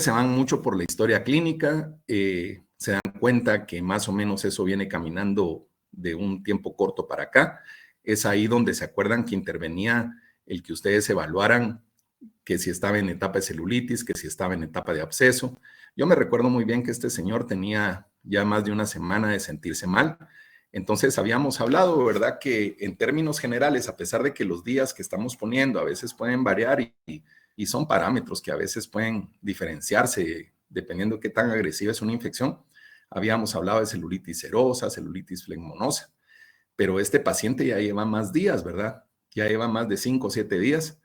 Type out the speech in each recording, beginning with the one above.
se van mucho por la historia clínica, se dan cuenta que más o menos eso viene caminando de un tiempo corto para acá. Es ahí donde se acuerdan que intervenía el que ustedes evaluaran que si estaba en etapa de celulitis, que si estaba en etapa de absceso. Yo me recuerdo muy bien que este señor tenía ya más de una semana de sentirse mal. Entonces habíamos hablado, ¿verdad? Que en términos generales, a pesar de que los días que estamos poniendo a veces pueden variar y son parámetros que a veces pueden diferenciarse dependiendo de qué tan agresiva es una infección, habíamos hablado de celulitis serosa, celulitis flegmonosa, pero este paciente ya lleva más días, ¿verdad? Ya lleva más de 5 o 7 días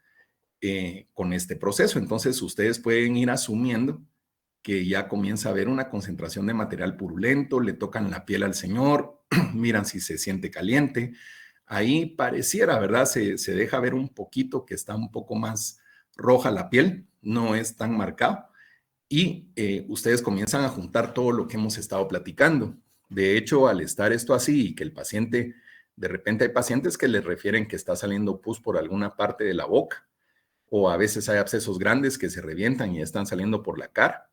con este proceso. Entonces, ustedes pueden ir asumiendo que ya comienza a haber una concentración de material purulento, le tocan la piel al señor, miran si se siente caliente. Ahí pareciera, ¿verdad? Se deja ver un poquito que está un poco más roja la piel, no es tan marcado. Y ustedes comienzan a juntar todo lo que hemos estado platicando. De hecho, al estar esto así y que el paciente, de repente hay pacientes que les refieren que está saliendo pus por alguna parte de la boca, o a veces hay abscesos grandes que se revientan y están saliendo por la cara,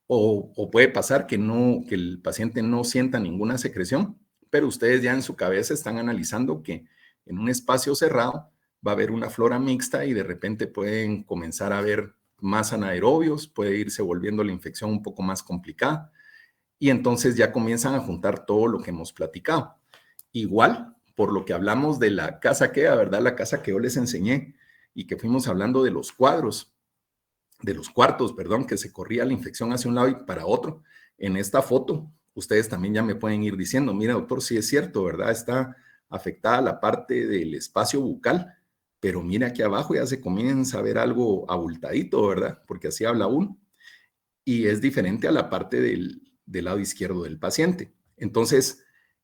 o puede pasar que, no, que el paciente no sienta ninguna secreción, pero ustedes ya en su cabeza están analizando que en un espacio cerrado va a haber una flora mixta y de repente pueden comenzar a ver más anaerobios, puede irse volviendo la infección un poco más complicada y entonces ya comienzan a juntar todo lo que hemos platicado. Igual, por lo que hablamos de la casa que, ¿verdad? La casa que yo les enseñé y que fuimos hablando de los cuadros, de los cuartos, perdón, que se corría la infección hacia un lado y para otro. En esta foto, ustedes también ya me pueden ir diciendo, mira, doctor, sí es cierto, ¿verdad? Está afectada la parte del espacio bucal, pero mira aquí abajo ya se comienza a ver algo abultadito, ¿verdad? Porque así habla uno. Y es diferente a la parte del lado izquierdo del paciente. Entonces,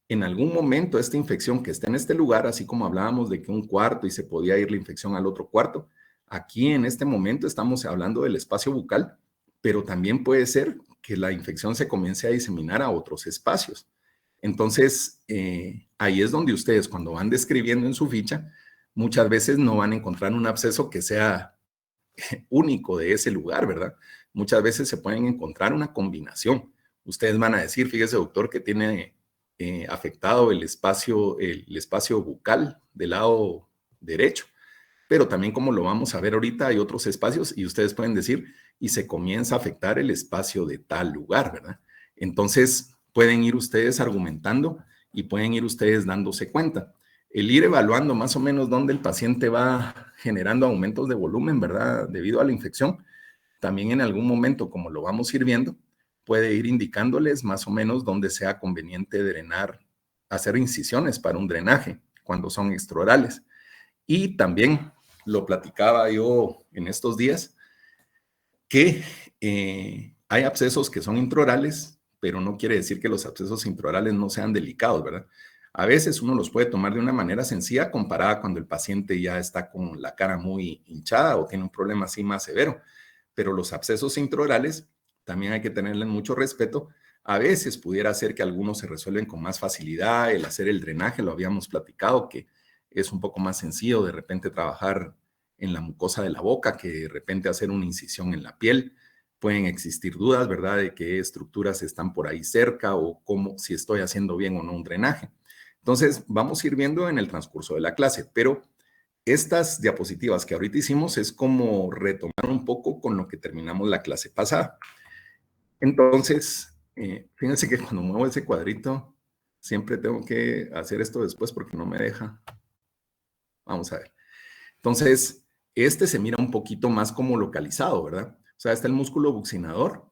en algún momento esta infección que está en este lugar, así como hablábamos de que un cuarto y se podía ir la infección al otro cuarto, aquí en este momento estamos hablando del espacio bucal, pero también puede ser que la infección se comience a diseminar a otros espacios. Entonces, ahí es donde ustedes cuando van describiendo en su ficha, muchas veces no van a encontrar un absceso que sea único de ese lugar, ¿verdad? Muchas veces se pueden encontrar una combinación. Ustedes van a decir, fíjese doctor, que tiene afectado el espacio bucal del lado derecho, pero también como lo vamos a ver ahorita, hay otros espacios y ustedes pueden decir, y se comienza a afectar el espacio de tal lugar, ¿verdad? Entonces, pueden ir ustedes argumentando y pueden ir ustedes dándose cuenta. El ir evaluando más o menos dónde el paciente va generando aumentos de volumen, ¿verdad? Debido a la infección, también en algún momento, como lo vamos a ir viendo, puede ir indicándoles más o menos dónde sea conveniente drenar, hacer incisiones para un drenaje cuando son extraorales. Y también lo platicaba yo en estos días, que hay abscesos que son intraorales, pero no quiere decir que los abscesos intraorales no sean delicados, ¿verdad? A veces uno los puede tomar de una manera sencilla comparada cuando el paciente ya está con la cara muy hinchada o tiene un problema así más severo. Pero los abscesos intraorales también hay que tenerle mucho respeto. A veces pudiera ser que algunos se resuelven con más facilidad, el hacer el drenaje, lo habíamos platicado, que es un poco más sencillo de repente trabajar en la mucosa de la boca que de repente hacer una incisión en la piel. Pueden existir dudas, ¿verdad?, de qué estructuras están por ahí cerca o cómo, si estoy haciendo bien o no un drenaje. Entonces, vamos a ir viendo en el transcurso de la clase, pero estas diapositivas que ahorita hicimos es como retomar un poco con lo que terminamos la clase pasada. Entonces, fíjense que cuando muevo ese cuadrito, siempre tengo que hacer esto después porque no me deja. Vamos a ver. Entonces, este se mira un poquito más como localizado, ¿verdad? O sea, está el músculo buccinador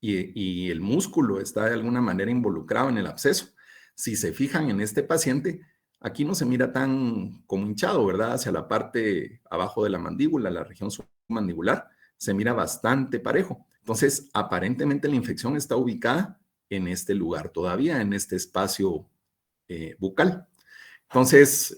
y el músculo está de alguna manera involucrado en el absceso. Si se fijan en este paciente, aquí no se mira tan como hinchado, ¿verdad? Hacia la parte abajo de la mandíbula, la región submandibular, se mira bastante parejo. Entonces, aparentemente la infección está ubicada en este lugar todavía, en este espacio bucal. Entonces,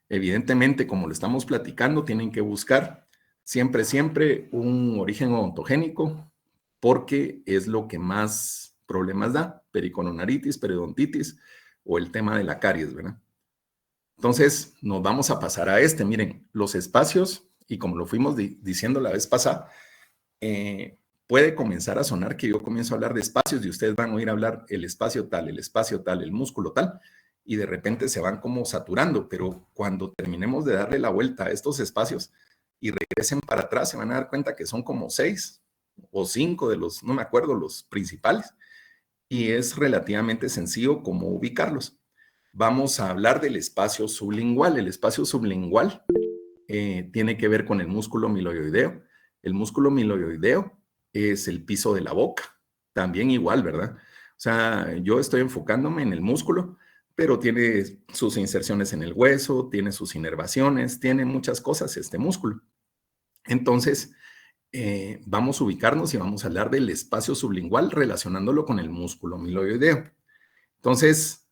evidentemente, como lo estamos platicando, tienen que buscar siempre un origen odontogénico porque es lo que más problemas da, pericononaritis, periodontitis o el tema de la caries, ¿verdad? Entonces, nos vamos a pasar a este. Miren, los espacios, y como lo fuimos diciendo la vez pasada, puede comenzar a sonar que yo comienzo a hablar de espacios y ustedes van a oír hablar el espacio tal, el músculo tal, y de repente se van como saturando, pero cuando terminemos de darle la vuelta a estos espacios y regresen para atrás, se van a dar cuenta que son como 6 o 5 de los, no me acuerdo, los principales, y es relativamente sencillo como ubicarlos. Vamos a hablar del espacio sublingual. El espacio sublingual tiene que ver con el músculo miloioideo. El músculo miloioideo es el piso de la boca. También igual, ¿verdad? O sea, yo estoy enfocándome en el músculo, pero tiene sus inserciones en el hueso, tiene sus inervaciones, tiene muchas cosas este músculo. Entonces, vamos a ubicarnos y vamos a hablar del espacio sublingual relacionándolo con el músculo miloioideo. Entonces,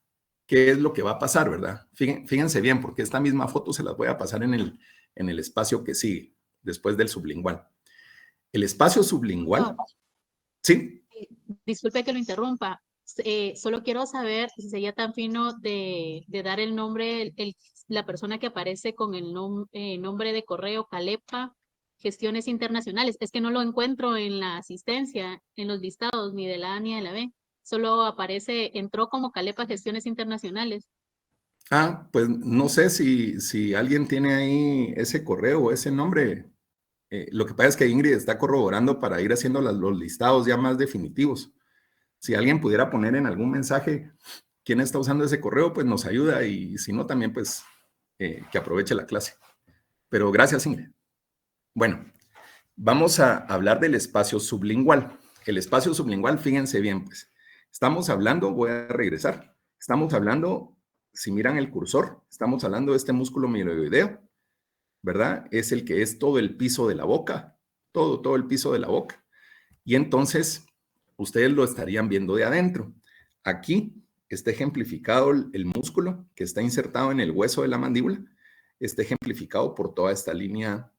¿qué es lo que va a pasar, verdad? Fíjense bien, porque esta misma foto se las voy a pasar en el espacio que sigue, después del sublingual. El espacio sublingual, Doctor, ¿sí? disculpe que lo interrumpa. Solo quiero saber si sería tan fino de dar el nombre, la persona que aparece con el nombre de correo Calepa Gestiones Internacionales. Es que no lo encuentro en la asistencia, en los listados, ni de la A ni de la B. Solo aparece, entró como Calepa Gestiones Internacionales. Ah, pues no sé si alguien tiene ahí ese correo o ese nombre. Lo que pasa es que Ingrid está corroborando para ir haciendo los listados ya más definitivos. Si alguien pudiera poner en algún mensaje quién está usando ese correo, pues nos ayuda y si no, también pues que aproveche la clase. Pero gracias, Ingrid. Bueno, vamos a hablar del espacio sublingual. El espacio sublingual, fíjense bien, pues, estamos hablando, voy a regresar, estamos hablando, si miran el cursor, estamos hablando de este músculo miloioideo, ¿verdad? Es el que es todo el piso de la boca, todo el piso de la boca. Y entonces, ustedes lo estarían viendo de adentro. Aquí está ejemplificado el músculo que está insertado en el hueso de la mandíbula, está ejemplificado por toda esta línea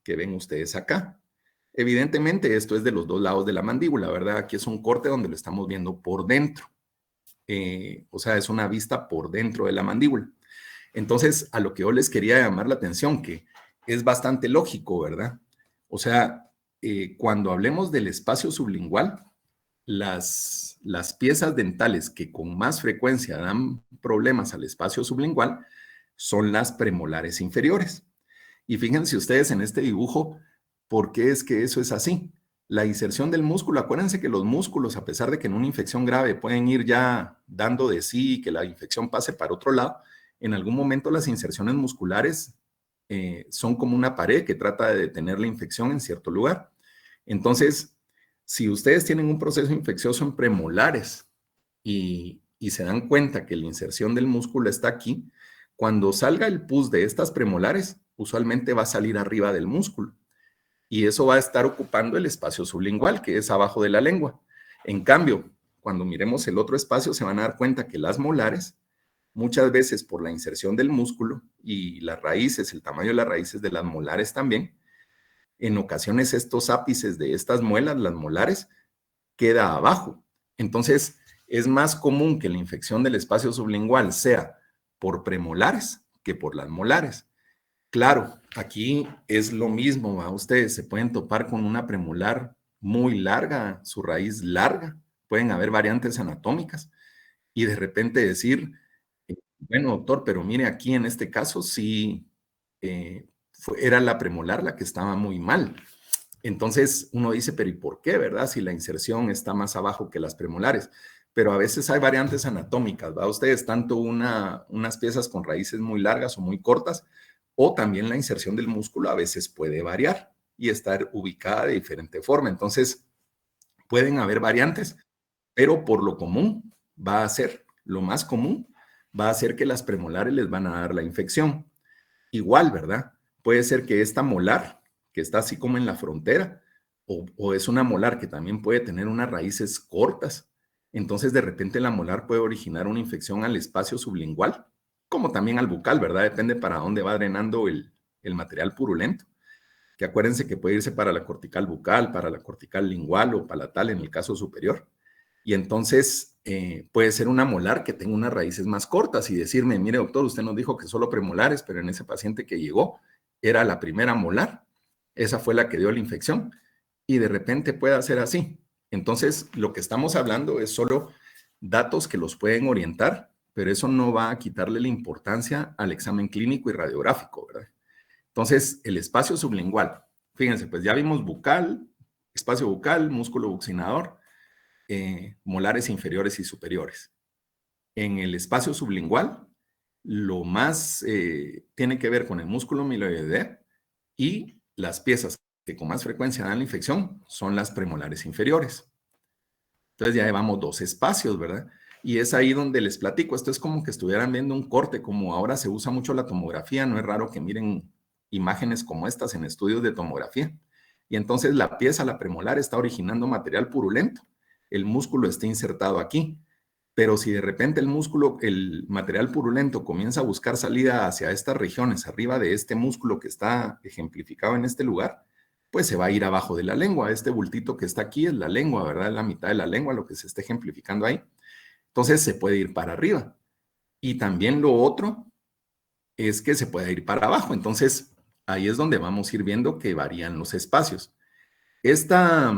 que ven ustedes acá. Evidentemente, esto es de los dos lados de la mandíbula, ¿verdad? Aquí es un corte donde lo estamos viendo por dentro. O sea, es una vista por dentro de la mandíbula. Entonces, a lo que yo les quería llamar la atención, que es bastante lógico, ¿verdad? O sea, cuando hablemos del espacio sublingual, las piezas dentales que con más frecuencia dan problemas al espacio sublingual son las premolares inferiores. Y fíjense ustedes en este dibujo, ¿por qué es que eso es así? La inserción del músculo, acuérdense que los músculos, a pesar de que en una infección grave pueden ir ya dando de sí y que la infección pase para otro lado, en algún momento las inserciones musculares son como una pared que trata de detener la infección en cierto lugar. Entonces, si ustedes tienen un proceso infeccioso en premolares y se dan cuenta que la inserción del músculo está aquí, cuando salga el pus de estas premolares, usualmente va a salir arriba del músculo y eso va a estar ocupando el espacio sublingual, que es abajo de la lengua. En cambio, cuando miremos el otro espacio, se van a dar cuenta que las molares, muchas veces por la inserción del músculo y las raíces, el tamaño de las raíces de las molares también, en ocasiones estos ápices de estas muelas, las molares, queda abajo. Entonces, es más común que la infección del espacio sublingual sea por premolares que por las molares. Claro, aquí es lo mismo, ¿va? Ustedes se pueden topar con una premolar muy larga, su raíz larga, pueden haber variantes anatómicas y de repente decir, bueno, doctor, pero mire, aquí en este caso sí era la premolar la que estaba muy mal. Entonces uno dice, pero ¿y por qué, verdad? Si la inserción está más abajo que las premolares. Pero a veces hay variantes anatómicas, ¿va? Ustedes tanto unas piezas con raíces muy largas o muy cortas, o también la inserción del músculo a veces puede variar y estar ubicada de diferente forma. Entonces, pueden haber variantes, pero por lo común va a ser, lo más común, va a ser que las premolares les van a dar la infección. Igual, ¿verdad? Puede ser que esta molar, que está así como en la frontera, o es una molar que también puede tener unas raíces cortas. Entonces, de repente la molar puede originar una infección al espacio sublingual, como también al bucal, ¿verdad? Depende para dónde va drenando el material purulento. Que acuérdense que puede irse para la cortical bucal, para la cortical lingual o palatal en el caso superior. Y entonces puede ser una molar que tenga unas raíces más cortas y decirme, mire doctor, usted nos dijo que solo premolares, pero en ese paciente que llegó era la primera molar, esa fue la que dio la infección. y de repente pueda ser así. Entonces, lo que estamos hablando es solo datos que los pueden orientar, pero eso no va a quitarle la importancia al examen clínico y radiográfico, ¿verdad? Entonces, el espacio sublingual. Fíjense, pues ya vimos bucal, espacio bucal, músculo buccinador, molares inferiores y superiores. En el espacio sublingual, lo más tiene que ver con el músculo miloideo y las piezas que con más frecuencia dan la infección son las premolares inferiores. Entonces ya llevamos 2 espacios, ¿verdad? Y es ahí donde les platico. Esto es como que estuvieran viendo un corte, como ahora se usa mucho la tomografía. No es raro que miren imágenes como estas en estudios de tomografía. Y entonces la pieza, la premolar, está originando material purulento. El músculo está insertado aquí. Pero si de repente el músculo, el material purulento comienza a buscar salida hacia estas regiones, arriba de este músculo que está ejemplificado en este lugar, pues se va a ir abajo de la lengua. Este bultito que está aquí es la lengua, ¿verdad? Es la mitad de la lengua lo que se está ejemplificando ahí. Entonces se puede ir para arriba. Y también lo otro es que se puede ir para abajo. Entonces ahí es donde vamos a ir viendo que varían los espacios. Esta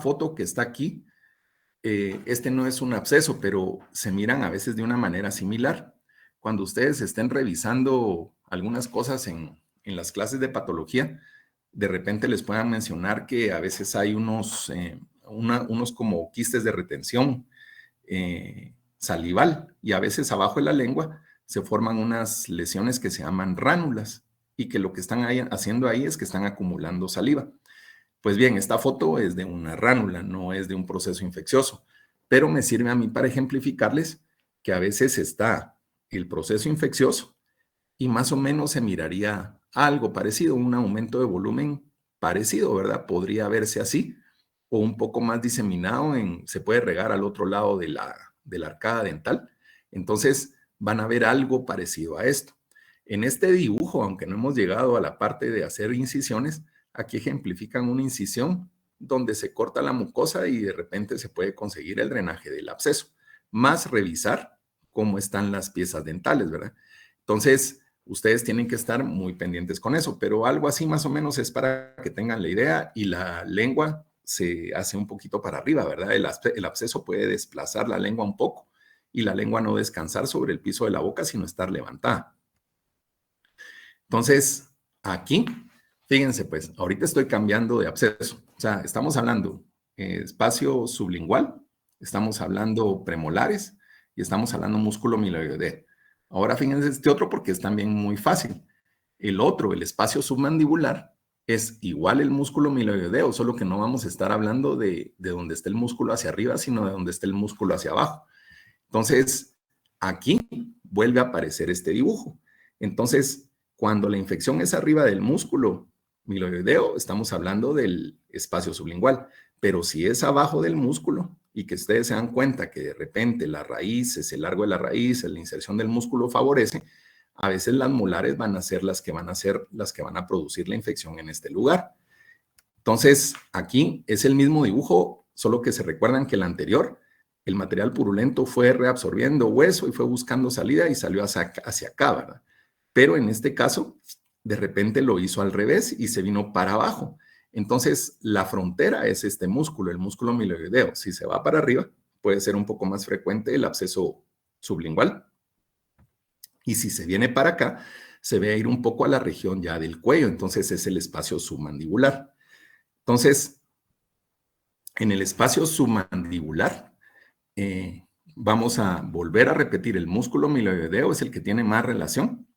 foto que está aquí, este no es un absceso, pero se miran a veces de una manera similar. Cuando ustedes estén revisando algunas cosas en las clases de patología, de repente les puedan mencionar que a veces hay unos como quistes de retención salival, y a veces abajo de la lengua se forman unas lesiones que se llaman ránulas, y que lo que están haciendo ahí es que están acumulando saliva. Pues bien, esta foto es de una ránula, no es de un proceso infeccioso, pero me sirve a mí para ejemplificarles que a veces está el proceso infeccioso y más o menos se miraría algo parecido, un aumento de volumen parecido, ¿verdad? Podría verse así, o un poco más diseminado, se puede regar al otro lado de la arcada dental. Entonces van a ver algo parecido a esto. En este dibujo, aunque no hemos llegado a la parte de hacer incisiones, aquí ejemplifican una incisión donde se corta la mucosa y de repente se puede conseguir el drenaje del absceso, más revisar cómo están las piezas dentales, ¿verdad? Entonces, ustedes tienen que estar muy pendientes con eso, pero algo así más o menos es para que tengan la idea, y la lengua se hace un poquito para arriba, ¿verdad? El absceso puede desplazar la lengua un poco y la lengua no descansar sobre el piso de la boca, sino estar levantada. Entonces, aquí, fíjense, pues, ahorita estoy cambiando de absceso. O sea, estamos hablando espacio sublingual, estamos hablando premolares y estamos hablando músculo miloideo. Ahora fíjense este otro porque es también muy fácil. El otro, el espacio submandibular, es igual el músculo miloideo, solo que no vamos a estar hablando de donde está el músculo hacia arriba, sino de donde está el músculo hacia abajo. Entonces, aquí vuelve a aparecer este dibujo. Entonces, cuando la infección es arriba del músculo miloideo, estamos hablando del espacio sublingual. Pero si es abajo del músculo y que ustedes se dan cuenta que de repente la raíz, el largo de la raíz, la inserción del músculo favorece, a veces las molares van a ser las que van a producir la infección en este lugar. Entonces, aquí es el mismo dibujo, solo que se recuerdan que el anterior, el material purulento fue reabsorbiendo hueso y fue buscando salida y salió hacia acá, ¿verdad? Pero en este caso, de repente lo hizo al revés y se vino para abajo. Entonces, la frontera es este músculo, el músculo miloideo. Si se va para arriba, puede ser un poco más frecuente el absceso sublingual. Y si se viene para acá, se ve ir un poco a la región ya del cuello. Entonces, es el espacio submandibular. Entonces, en el espacio submandibular, vamos a volver a repetir, el músculo miloideo es el que tiene más relación,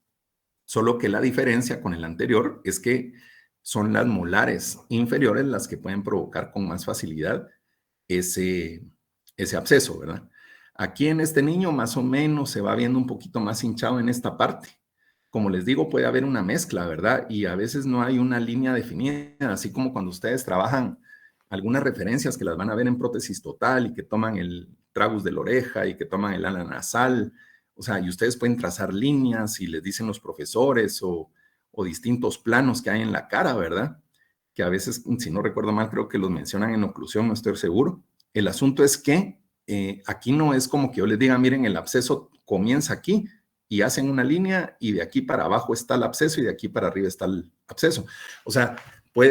solo que la diferencia con el anterior es que son las molares inferiores las que pueden provocar con más facilidad ese absceso, ¿verdad? Aquí en este niño más o menos se va viendo un poquito más hinchado en esta parte. Como les digo, puede haber una mezcla, ¿verdad? Y a veces no hay una línea definida, así como cuando ustedes trabajan algunas referencias que las van a ver en prótesis total y que toman el tragus de la oreja y que toman el ala nasal. O sea, y ustedes pueden trazar líneas y les dicen los profesores o distintos planos que hay en la cara, ¿verdad? Que a veces, si no recuerdo mal, creo que los mencionan en oclusión, no estoy seguro. El asunto es que aquí no es como que yo les diga, miren, el absceso comienza aquí y hacen una línea y de aquí para abajo está el absceso y de aquí para arriba está el absceso. O sea,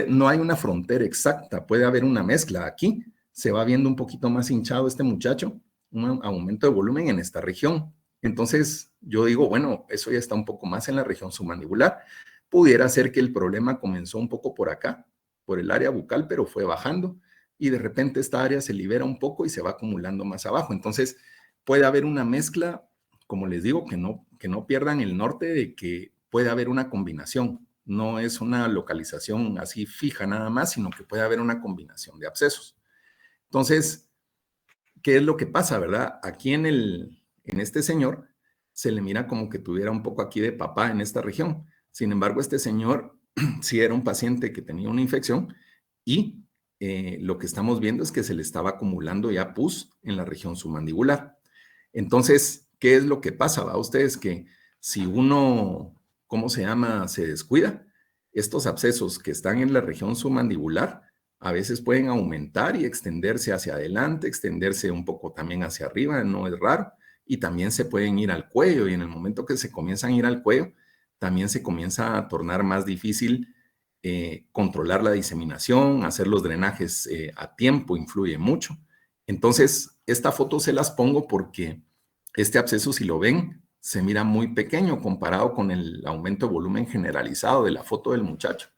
no hay una frontera exacta, puede haber una mezcla. Aquí se va viendo un poquito más hinchado este muchacho, un aumento de volumen en esta región. Entonces, yo digo, bueno, eso ya está un poco más en la región submandibular. Pudiera ser que el problema comenzó un poco por acá, por el área bucal, pero fue bajando y de repente esta área se libera un poco y se va acumulando más abajo. Entonces, puede haber una mezcla, como les digo, que no pierdan el norte de que puede haber una combinación. No es una localización así fija nada más, sino que puede haber una combinación de abscesos. Entonces, ¿qué es lo que pasa, verdad? Aquí en este señor se le mira como que tuviera un poco aquí de papá en esta región. Sin embargo, este señor sí era un paciente que tenía una infección y lo que estamos viendo es que se le estaba acumulando ya pus en la región submandibular. Entonces, ¿qué es lo que pasa? ¿Va? Ustedes que si uno, ¿cómo se llama?, se descuida, estos abscesos que están en la región submandibular a veces pueden aumentar y extenderse hacia adelante, extenderse un poco también hacia arriba, no es raro, y también se pueden ir al cuello, y en el momento que se comienzan a ir al cuello, también se comienza a tornar más difícil controlar la diseminación, hacer los drenajes a tiempo influye mucho. Entonces, esta foto se las pongo porque este absceso, si lo ven, se mira muy pequeño comparado con el aumento de volumen generalizado de la foto del muchacho.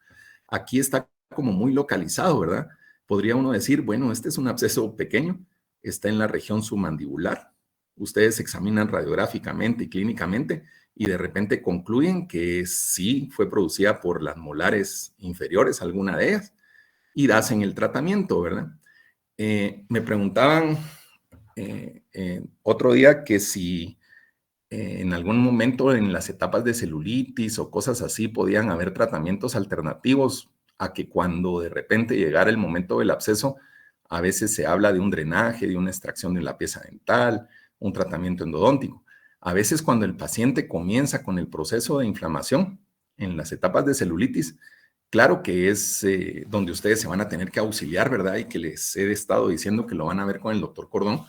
Aquí está como muy localizado, ¿verdad? Podría uno decir, bueno, este es un absceso pequeño, está en la región submandibular. Ustedes examinan radiográficamente y clínicamente y de repente concluyen que sí fue producida por las molares inferiores, alguna de ellas, y hacen el tratamiento, ¿verdad? Me preguntaban otro día que si en algún momento en las etapas de celulitis o cosas así podían haber tratamientos alternativos a que cuando de repente llegara el momento del absceso, a veces se habla de un drenaje, de una extracción de la pieza dental, un tratamiento endodóntico. A veces cuando el paciente comienza con el proceso de inflamación en las etapas de celulitis, claro que es donde ustedes se van a tener que auxiliar, ¿verdad? Y que les he estado diciendo que lo van a ver con el doctor Cordón,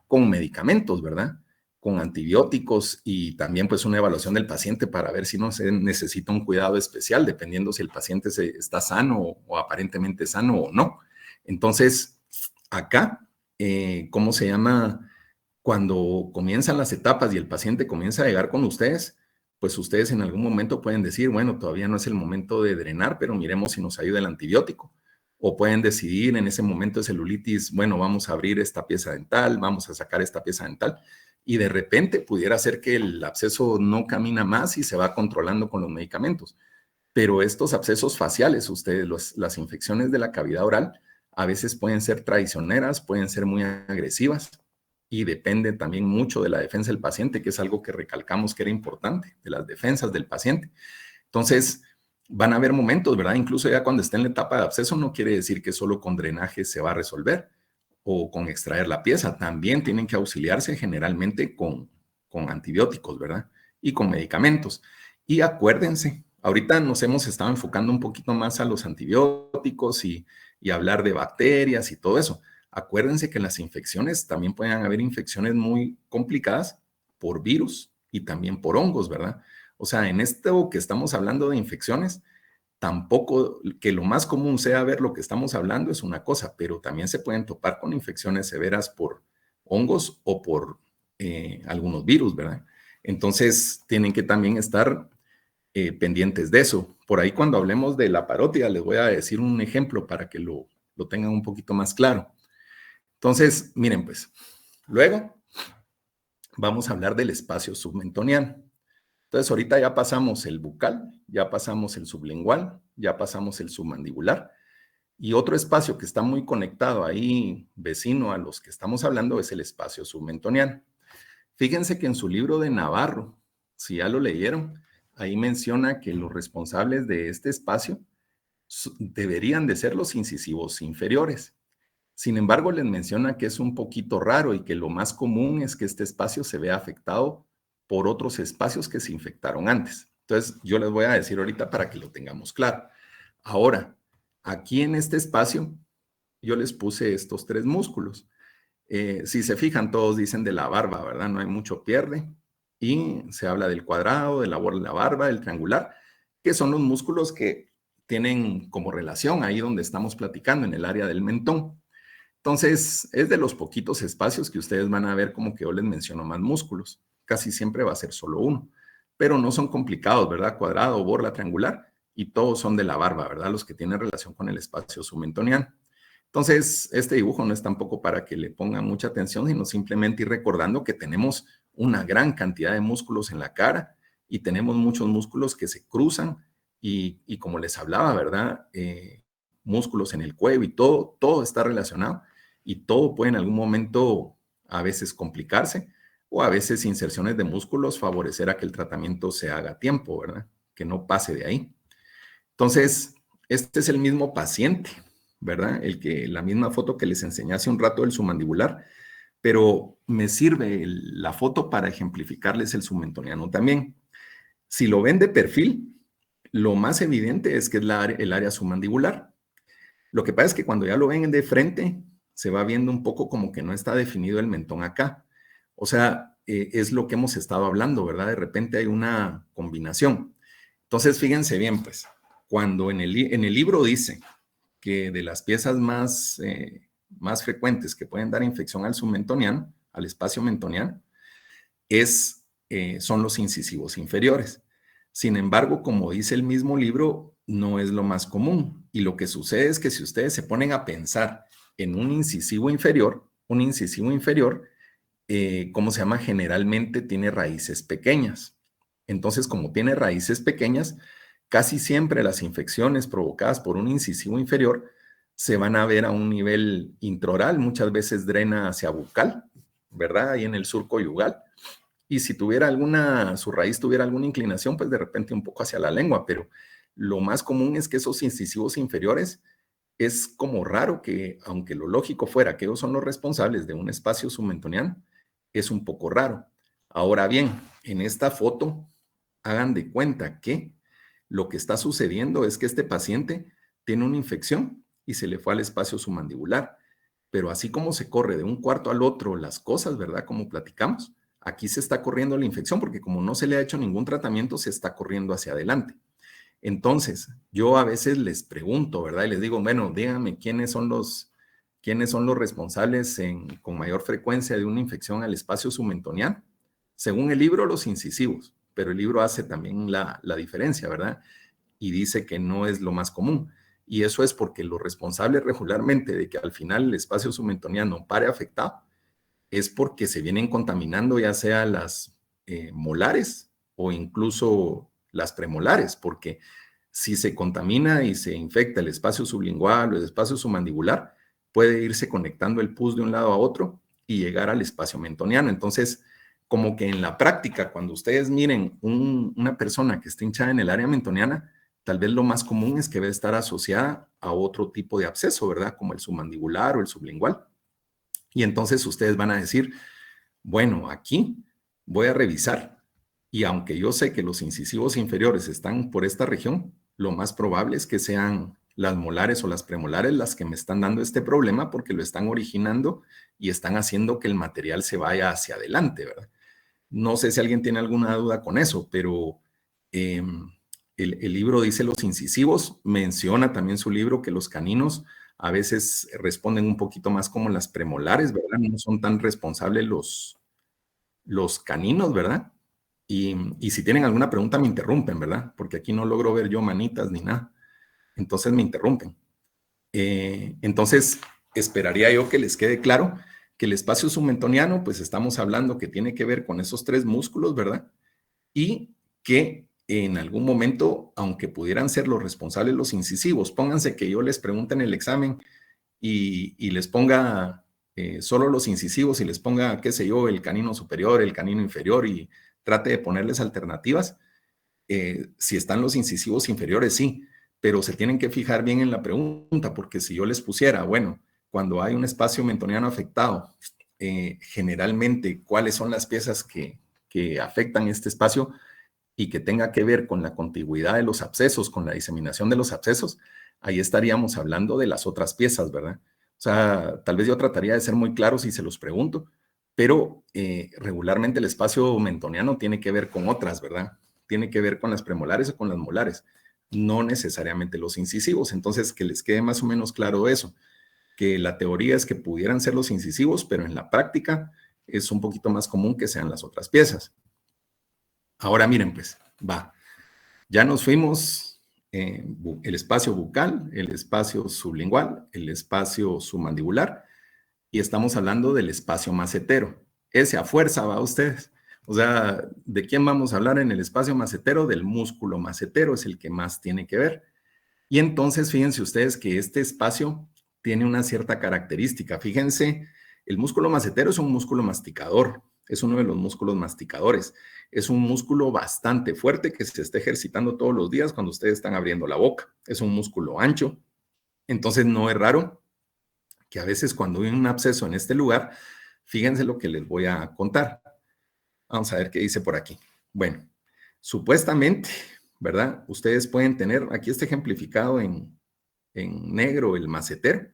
con medicamentos, ¿verdad? Con antibióticos y también pues una evaluación del paciente para ver si no se necesita un cuidado especial, dependiendo si el paciente está sano o aparentemente sano o no. Entonces, acá, ¿cómo se llama? Cuando comienzan las etapas y el paciente comienza a llegar con ustedes, pues ustedes en algún momento pueden decir, bueno, todavía no es el momento de drenar, pero miremos si nos ayuda el antibiótico. O pueden decidir en ese momento de celulitis, bueno, vamos a abrir esta pieza dental, vamos a sacar esta pieza dental, y de repente pudiera ser que el absceso no camina más y se va controlando con los medicamentos. Pero estos abscesos faciales, ustedes, las infecciones de la cavidad oral, a veces pueden ser traicioneras, pueden ser muy agresivas y depende también mucho de la defensa del paciente, que es algo que recalcamos que era importante, de las defensas del paciente. Entonces, van a haber momentos, ¿verdad? Incluso ya cuando esté en la etapa de absceso, no quiere decir que solo con drenaje se va a resolver o con extraer la pieza. También tienen que auxiliarse generalmente con antibióticos, ¿verdad? Y con medicamentos. Y acuérdense, ahorita nos hemos estado enfocando un poquito más a los antibióticos y hablar de bacterias y todo eso. Acuérdense que las infecciones también pueden haber infecciones muy complicadas por virus y también por hongos, ¿verdad? O sea, en esto que estamos hablando de infecciones, tampoco que lo más común sea ver lo que estamos hablando es una cosa, pero también se pueden topar con infecciones severas por hongos o por algunos virus, ¿verdad? Entonces, tienen que también estar pendientes de eso. Por ahí cuando hablemos de la parótida, les voy a decir un ejemplo para que lo tengan un poquito más claro. Entonces, miren pues, luego vamos a hablar del espacio submentoniano. Entonces, ahorita ya pasamos el bucal, ya pasamos el sublingual, ya pasamos el submandibular. Y otro espacio que está muy conectado ahí, vecino a los que estamos hablando, es el espacio submentoniano. Fíjense que en su libro de Navarro, si ya lo leyeron, ahí menciona que los responsables de este espacio deberían de ser los incisivos inferiores. Sin embargo, les menciona que es un poquito raro y que lo más común es que este espacio se vea afectado por otros espacios que se infectaron antes. Entonces, yo les voy a decir ahorita para que lo tengamos claro. Ahora, aquí en este espacio, yo les puse estos tres músculos. Si se fijan, todos dicen de la barba, ¿verdad? No hay mucho pierde. Y se habla del cuadrado, de la borla de la barba, del triangular, que son los músculos que tienen como relación ahí donde estamos platicando, en el área del mentón. Entonces, es de los poquitos espacios que ustedes van a ver como que yo les menciono más músculos. Casi siempre va a ser solo uno, pero no son complicados, ¿verdad? Cuadrado, borla, triangular, y todos son de la barba, ¿verdad? Los que tienen relación con el espacio submentoniano. Entonces, este dibujo no es tampoco para que le pongan mucha atención, sino simplemente ir recordando que tenemos una gran cantidad de músculos en la cara y tenemos muchos músculos que se cruzan y como les hablaba, ¿verdad? Músculos en el cuello y todo está relacionado y todo puede en algún momento a veces complicarse o a veces inserciones de músculos favorecer a que el tratamiento se haga a tiempo, ¿verdad? Que no pase de ahí. Entonces, este es el mismo paciente, ¿verdad? La misma foto que les enseñé hace un rato del submandibular, pero me sirve la foto para ejemplificarles el submentoniano también. Si lo ven de perfil, lo más evidente es que es el área submandibular. Lo que pasa es que cuando ya lo ven de frente, se va viendo un poco como que no está definido el mentón acá. O sea, es lo que hemos estado hablando, ¿verdad? De repente hay una combinación. Entonces, fíjense bien, pues, cuando en el libro dice que de las piezas más frecuentes que pueden dar infección al submentoniano, al espacio mentoniano, son los incisivos inferiores. Sin embargo, como dice el mismo libro, no es lo más común. Y lo que sucede es que si ustedes se ponen a pensar en un incisivo inferior, ¿cómo se llama? Generalmente tiene raíces pequeñas. Entonces, como tiene raíces pequeñas, casi siempre las infecciones provocadas por un incisivo inferior se van a ver a un nivel intraoral, muchas veces drena hacia bucal, ¿verdad? Ahí en el surco yugal. Y si su raíz tuviera alguna inclinación, pues de repente un poco hacia la lengua, pero lo más común es que esos incisivos inferiores es como raro que, aunque lo lógico fuera que ellos son los responsables de un espacio submentoniano, es un poco raro. Ahora bien, en esta foto, hagan de cuenta que lo que está sucediendo es que este paciente tiene una infección y se le fue al espacio submandibular. Pero así como se corre de un cuarto al otro las cosas, ¿verdad? Como platicamos, aquí se está corriendo la infección porque como no se le ha hecho ningún tratamiento, se está corriendo hacia adelante. Entonces, yo a veces les pregunto, ¿verdad? Y les digo, bueno, díganme quiénes son los responsables con mayor frecuencia de una infección al espacio submentoniano. Según el libro, los incisivos, pero el libro hace también la diferencia, ¿verdad? Y dice que no es lo más común. Y eso es porque lo responsable regularmente de que al final el espacio submentoniano pare afectado es porque se vienen contaminando ya sea las molares o incluso las premolares, porque si se contamina y se infecta el espacio sublingual o el espacio submandibular, puede irse conectando el pus de un lado a otro y llegar al espacio mentoniano. Entonces, como que en la práctica, cuando ustedes miren una persona que está hinchada en el área mentoniana, tal vez lo más común es que va a estar asociada a otro tipo de absceso, ¿verdad? Como el submandibular o el sublingual. Y entonces ustedes van a decir, bueno, aquí voy a revisar. Y aunque yo sé que los incisivos inferiores están por esta región, lo más probable es que sean las molares o las premolares las que me están dando este problema porque lo están originando y están haciendo que el material se vaya hacia adelante, ¿verdad? No sé si alguien tiene alguna duda con eso, pero el libro dice los incisivos, menciona también su libro que los caninos a veces responden un poquito más como las premolares, ¿verdad? No son tan responsables los caninos, ¿verdad? Y si tienen alguna pregunta me interrumpen, ¿verdad? Porque aquí no logro ver yo manitas ni nada. Entonces me interrumpen. Entonces, esperaría yo que les quede claro que el espacio submentoniano, pues estamos hablando que tiene que ver con esos tres músculos, ¿verdad? Y que en algún momento, aunque pudieran ser los responsables los incisivos, pónganse que yo les pregunte en el examen y les ponga solo los incisivos y les ponga, qué sé yo, el canino superior, el canino inferior y trate de ponerles alternativas. Si están los incisivos inferiores, sí, pero se tienen que fijar bien en la pregunta, porque si yo les pusiera, bueno, cuando hay un espacio mentoniano afectado, generalmente, ¿cuáles son las piezas que afectan este espacio y que tenga que ver con la contigüidad de los abscesos, con la diseminación de los abscesos? Ahí estaríamos hablando de las otras piezas, ¿verdad? O sea, tal vez yo trataría de ser muy claro si se los pregunto, pero regularmente el espacio mentoniano tiene que ver con otras, ¿verdad? Tiene que ver con las premolares o con las molares. no necesariamente los incisivos. Entonces, que les quede más o menos claro eso, que la teoría es que pudieran ser los incisivos, pero en la práctica es un poquito más común que sean las otras piezas. Ahora miren, pues, va. Ya nos fuimos el espacio bucal, el espacio sublingual, el espacio submandibular, y estamos hablando del espacio macetero. Ese a fuerza va a ustedes. O sea, ¿de quién vamos a hablar en el espacio macetero? Del músculo macetero, es el que más tiene que ver. Y entonces, fíjense ustedes que este espacio tiene una cierta característica. Fíjense, el músculo macetero es un músculo masticador, es uno de los músculos masticadores. Es un músculo bastante fuerte que se está ejercitando todos los días cuando ustedes están abriendo la boca. Es un músculo ancho. Entonces, no es raro que a veces cuando hay un absceso en este lugar, fíjense lo que les voy a contar. Vamos a ver qué dice por aquí. Bueno, supuestamente, ¿verdad? Ustedes pueden tener, aquí está ejemplificado en negro el macetero.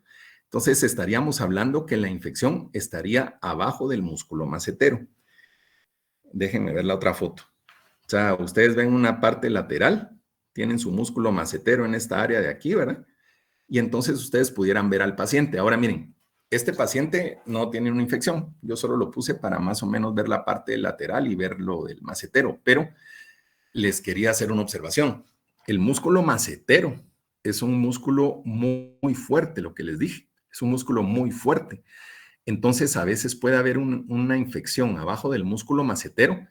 Entonces estaríamos hablando que la infección estaría abajo del músculo macetero. Déjenme ver la otra foto. O sea, ustedes ven una parte lateral, tienen su músculo macetero en esta área de aquí, ¿verdad? Y entonces ustedes pudieran ver al paciente. Ahora miren, este paciente no tiene una infección. Yo solo lo puse para más o menos ver la parte lateral y ver lo del macetero, pero les quería hacer una observación. El músculo macetero es un músculo muy, muy fuerte, lo que les dije. Es un músculo muy fuerte. Entonces, a veces puede haber una infección abajo del músculo macetero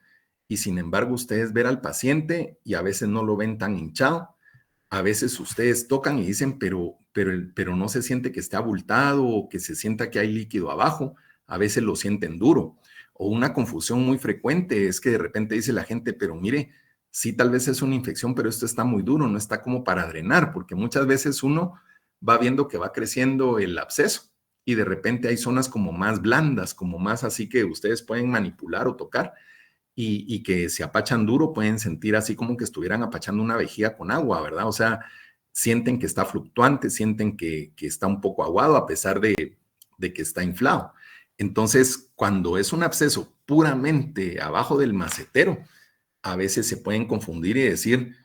y sin embargo ustedes ver al paciente y a veces no lo ven tan hinchado. A veces ustedes tocan y dicen, pero no se siente que esté abultado o que se sienta que hay líquido abajo. A veces lo sienten duro. O una confusión muy frecuente es que de repente dice la gente, pero mire, sí, tal vez es una infección, pero esto está muy duro, no está como para drenar, porque muchas veces uno va viendo que va creciendo el absceso y de repente hay zonas como más blandas, como más así que ustedes pueden manipular o tocar y que se apachan duro, pueden sentir así como que estuvieran apachando una vejiga con agua, ¿verdad? O sea, sienten que está fluctuante, sienten que está un poco aguado a pesar de que está inflado. Entonces, cuando es un absceso puramente abajo del macetero, a veces se pueden confundir y decir,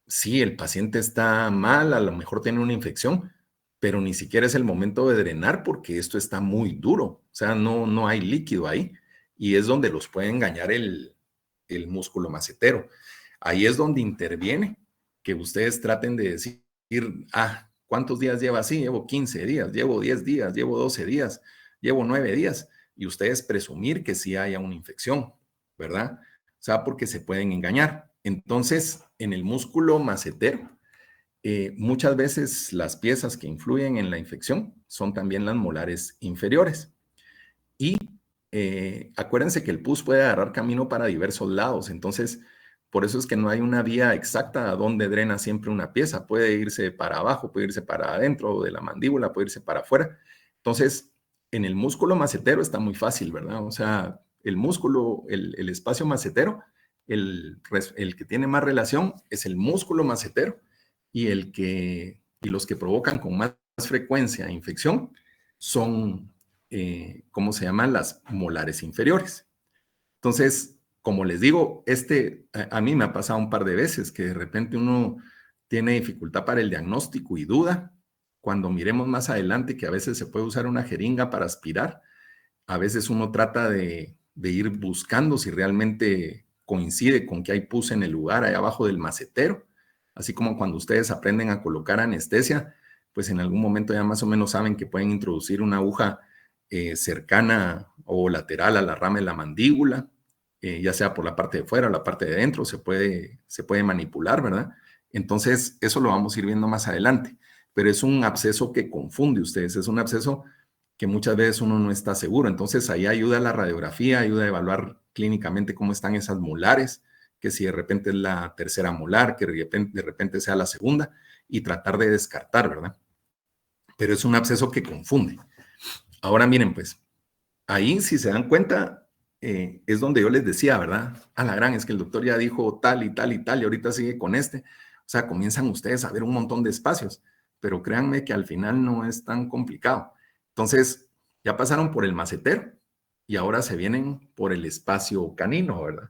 sí, el paciente está mal, a lo mejor tiene una infección, pero ni siquiera es el momento de drenar porque esto está muy duro, o sea, no hay líquido ahí y es donde los puede engañar el músculo macetero. Ahí es donde interviene que ustedes traten de decir, ¿cuántos días lleva así? Llevo 15 días, llevo 10 días, llevo 12 días, llevo 9 días y ustedes presumir que sí haya una infección, ¿verdad? O sea, porque se pueden engañar. Entonces, en el músculo macetero, muchas veces las piezas que influyen en la infección son también las molares inferiores. Y acuérdense que el pus puede agarrar camino para diversos lados, entonces por eso es que no hay una vía exacta a donde drena siempre una pieza. Puede irse para abajo, puede irse para adentro de la mandíbula, puede irse para afuera. Entonces, en el músculo macetero está muy fácil, ¿verdad? O sea, el músculo, el espacio macetero, el que tiene más relación es el músculo macetero y los que provocan con más frecuencia infección son, ¿cómo se llaman? Las molares inferiores. Entonces, como les digo, a mí me ha pasado un par de veces que de repente uno tiene dificultad para el diagnóstico y duda. Cuando miremos más adelante que a veces se puede usar una jeringa para aspirar, a veces uno trata de ir buscando si realmente coincide con que hay pus en el lugar, ahí abajo del macetero. Así como cuando ustedes aprenden a colocar anestesia, pues en algún momento ya más o menos saben que pueden introducir una aguja cercana o lateral a la rama de la mandíbula, ya sea por la parte de fuera o la parte de dentro, se puede manipular, ¿verdad? Entonces, eso lo vamos a ir viendo más adelante, pero es un absceso que confunde ustedes, es un absceso que muchas veces uno no está seguro. Entonces, ahí ayuda la radiografía, ayuda a evaluar clínicamente cómo están esas molares, que si de repente es la tercera molar, que de repente sea la segunda, y tratar de descartar, ¿verdad? Pero es un absceso que confunde. Ahora miren, pues, ahí si se dan cuenta, es donde yo les decía, ¿verdad? A la gran, es que el doctor ya dijo tal y tal y tal, y ahorita sigue con este. O sea, comienzan ustedes a ver un montón de espacios, pero créanme que al final no es tan complicado. Entonces, ya pasaron por el macetero y ahora se vienen por el espacio canino, ¿verdad?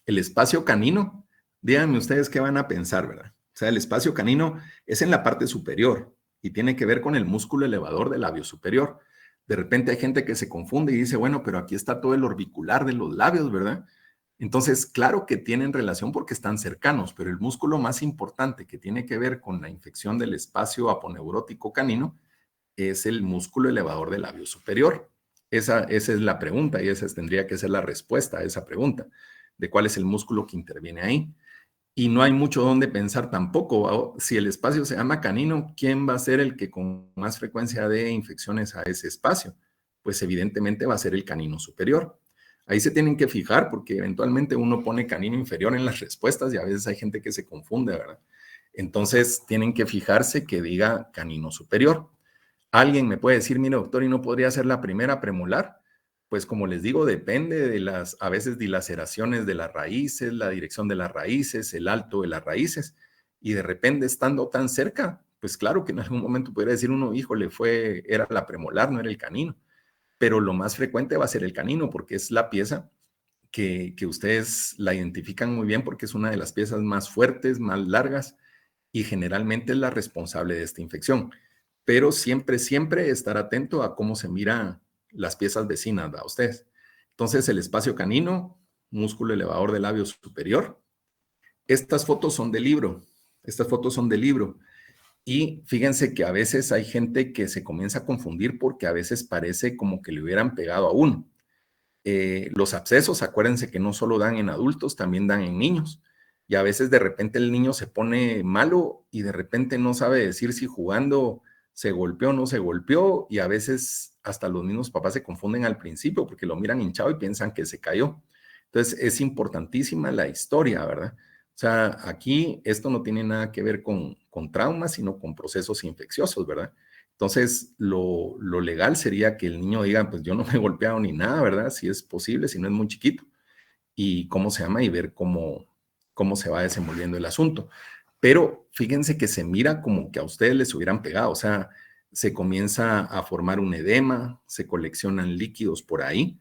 El espacio canino, díganme ustedes qué van a pensar, ¿verdad? O sea, el espacio canino es en la parte superior y tiene que ver con el músculo elevador del labio superior. De repente hay gente que se confunde y dice, bueno, pero aquí está todo el orbicular de los labios, ¿verdad? Entonces, claro que tienen relación porque están cercanos, pero el músculo más importante que tiene que ver con la infección del espacio aponeurótico canino es el músculo elevador del labio superior. Esa es la pregunta y esa tendría que ser la respuesta a esa pregunta, de cuál es el músculo que interviene ahí. Y no hay mucho donde pensar tampoco. Si el espacio se llama canino, ¿quién va a ser el que con más frecuencia dé infecciones a ese espacio? Pues evidentemente va a ser el canino superior. Ahí se tienen que fijar porque eventualmente uno pone canino inferior en las respuestas y a veces hay gente que se confunde, ¿verdad? Entonces tienen que fijarse que diga canino superior. Alguien me puede decir, mire doctor, ¿y no podría ser la primera premolar? Pues como les digo, depende de las, a veces, dilaceraciones de las raíces, la dirección de las raíces, el alto de las raíces, y de repente estando tan cerca, pues claro que en algún momento podría decir uno, híjole, era la premolar, no era el canino, pero lo más frecuente va a ser el canino, porque es la pieza que ustedes la identifican muy bien, porque es una de las piezas más fuertes, más largas, y generalmente es la responsable de esta infección. Pero siempre, siempre estar atento a cómo se miran las piezas vecinas, ¿verdad? Ustedes. Entonces, el espacio canino, músculo elevador del labio superior. Estas fotos son de libro. Estas fotos son de libro. Y fíjense que a veces hay gente que se comienza a confundir porque a veces parece como que le hubieran pegado a uno. Los abscesos, acuérdense que no solo dan en adultos, también dan en niños. Y a veces de repente el niño se pone malo y de repente no sabe decir si jugando se golpeó o no se golpeó. Y a veces hasta los mismos papás se confunden al principio porque lo miran hinchado y piensan que se cayó. Entonces es importantísima la historia, ¿verdad? O sea, aquí esto no tiene nada que ver con traumas, sino con procesos infecciosos, ¿verdad? Entonces, lo legal sería que el niño diga, pues yo no me he golpeado ni nada, ¿verdad? Si es posible, si no es muy chiquito, y cómo se llama y ver cómo se va desenvolviendo el asunto. Pero fíjense que se mira como que a ustedes les hubieran pegado, o sea, se comienza a formar un edema, se coleccionan líquidos por ahí.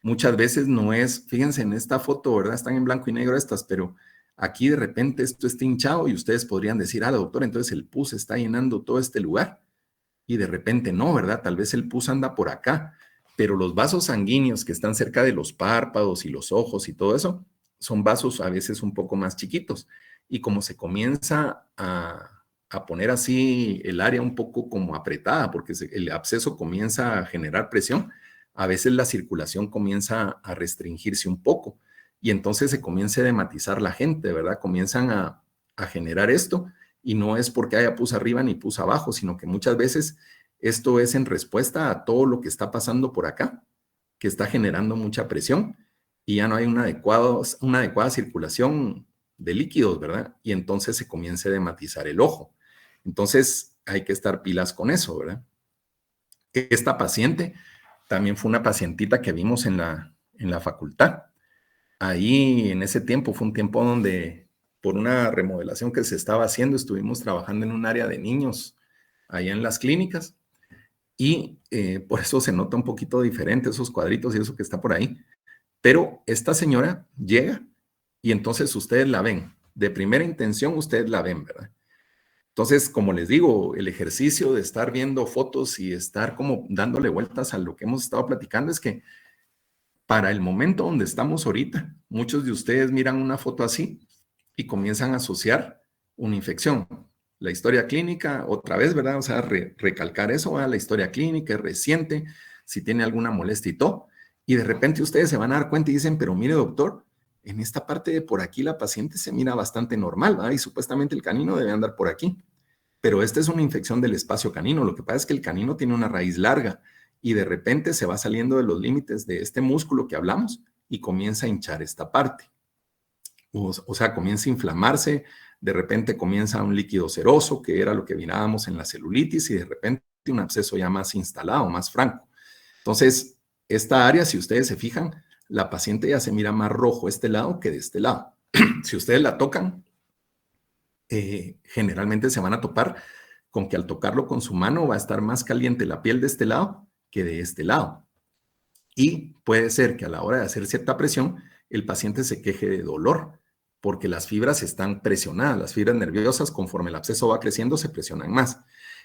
Muchas veces no es, fíjense en esta foto, ¿verdad? Están en blanco y negro estas, pero aquí de repente esto está hinchado y ustedes podrían decir, doctor, entonces el pus está llenando todo este lugar y de repente no, ¿verdad? Tal vez el pus anda por acá, pero los vasos sanguíneos que están cerca de los párpados y los ojos y todo eso, son vasos a veces un poco más chiquitos. Y como se comienza a poner así el área un poco como apretada, porque el absceso comienza a generar presión, a veces la circulación comienza a restringirse un poco. Y entonces se comienza a edematizar la gente, ¿verdad? Comienzan a generar esto y no es porque haya pus arriba ni pus abajo, sino que muchas veces esto es en respuesta a todo lo que está pasando por acá, que está generando mucha presión y ya no hay una adecuada circulación de líquidos, ¿verdad? Y entonces se comienza a edematizar el ojo. Entonces hay que estar pilas con eso, ¿verdad? Esta paciente también fue una pacientita que vimos en la facultad. Ahí en ese tiempo fue un tiempo donde por una remodelación que se estaba haciendo estuvimos trabajando en un área de niños allá en las clínicas y por eso se nota un poquito diferente esos cuadritos y eso que está por ahí. Pero esta señora llega y entonces ustedes la ven. De primera intención ustedes la ven, ¿verdad? Entonces, como les digo, el ejercicio de estar viendo fotos y estar como dándole vueltas a lo que hemos estado platicando es que para el momento donde estamos ahorita, muchos de ustedes miran una foto así y comienzan a asociar una infección. La historia clínica, otra vez, ¿verdad? O sea, recalcar eso, la historia clínica es reciente, si tiene alguna molestia y todo. Y de repente ustedes se van a dar cuenta y dicen, pero mire doctor, en esta parte de por aquí la paciente se mira bastante normal, ¿verdad? Y supuestamente el canino debe andar por aquí. Pero esta es una infección del espacio canino. Lo que pasa es que el canino tiene una raíz larga y de repente se va saliendo de los límites de este músculo que hablamos y comienza a hinchar esta parte. O sea, comienza a inflamarse, de repente comienza un líquido seroso, que era lo que mirábamos en la celulitis, y de repente un absceso ya más instalado, más franco. Entonces, esta área, si ustedes se fijan, la paciente ya se mira más rojo este lado que de este lado. Si ustedes la tocan, generalmente se van a topar con que al tocarlo con su mano va a estar más caliente la piel de este lado que de este lado. Y puede ser que a la hora de hacer cierta presión, el paciente se queje de dolor. porque las fibras están presionadas, las fibras nerviosas, conforme el absceso va creciendo, se presionan más.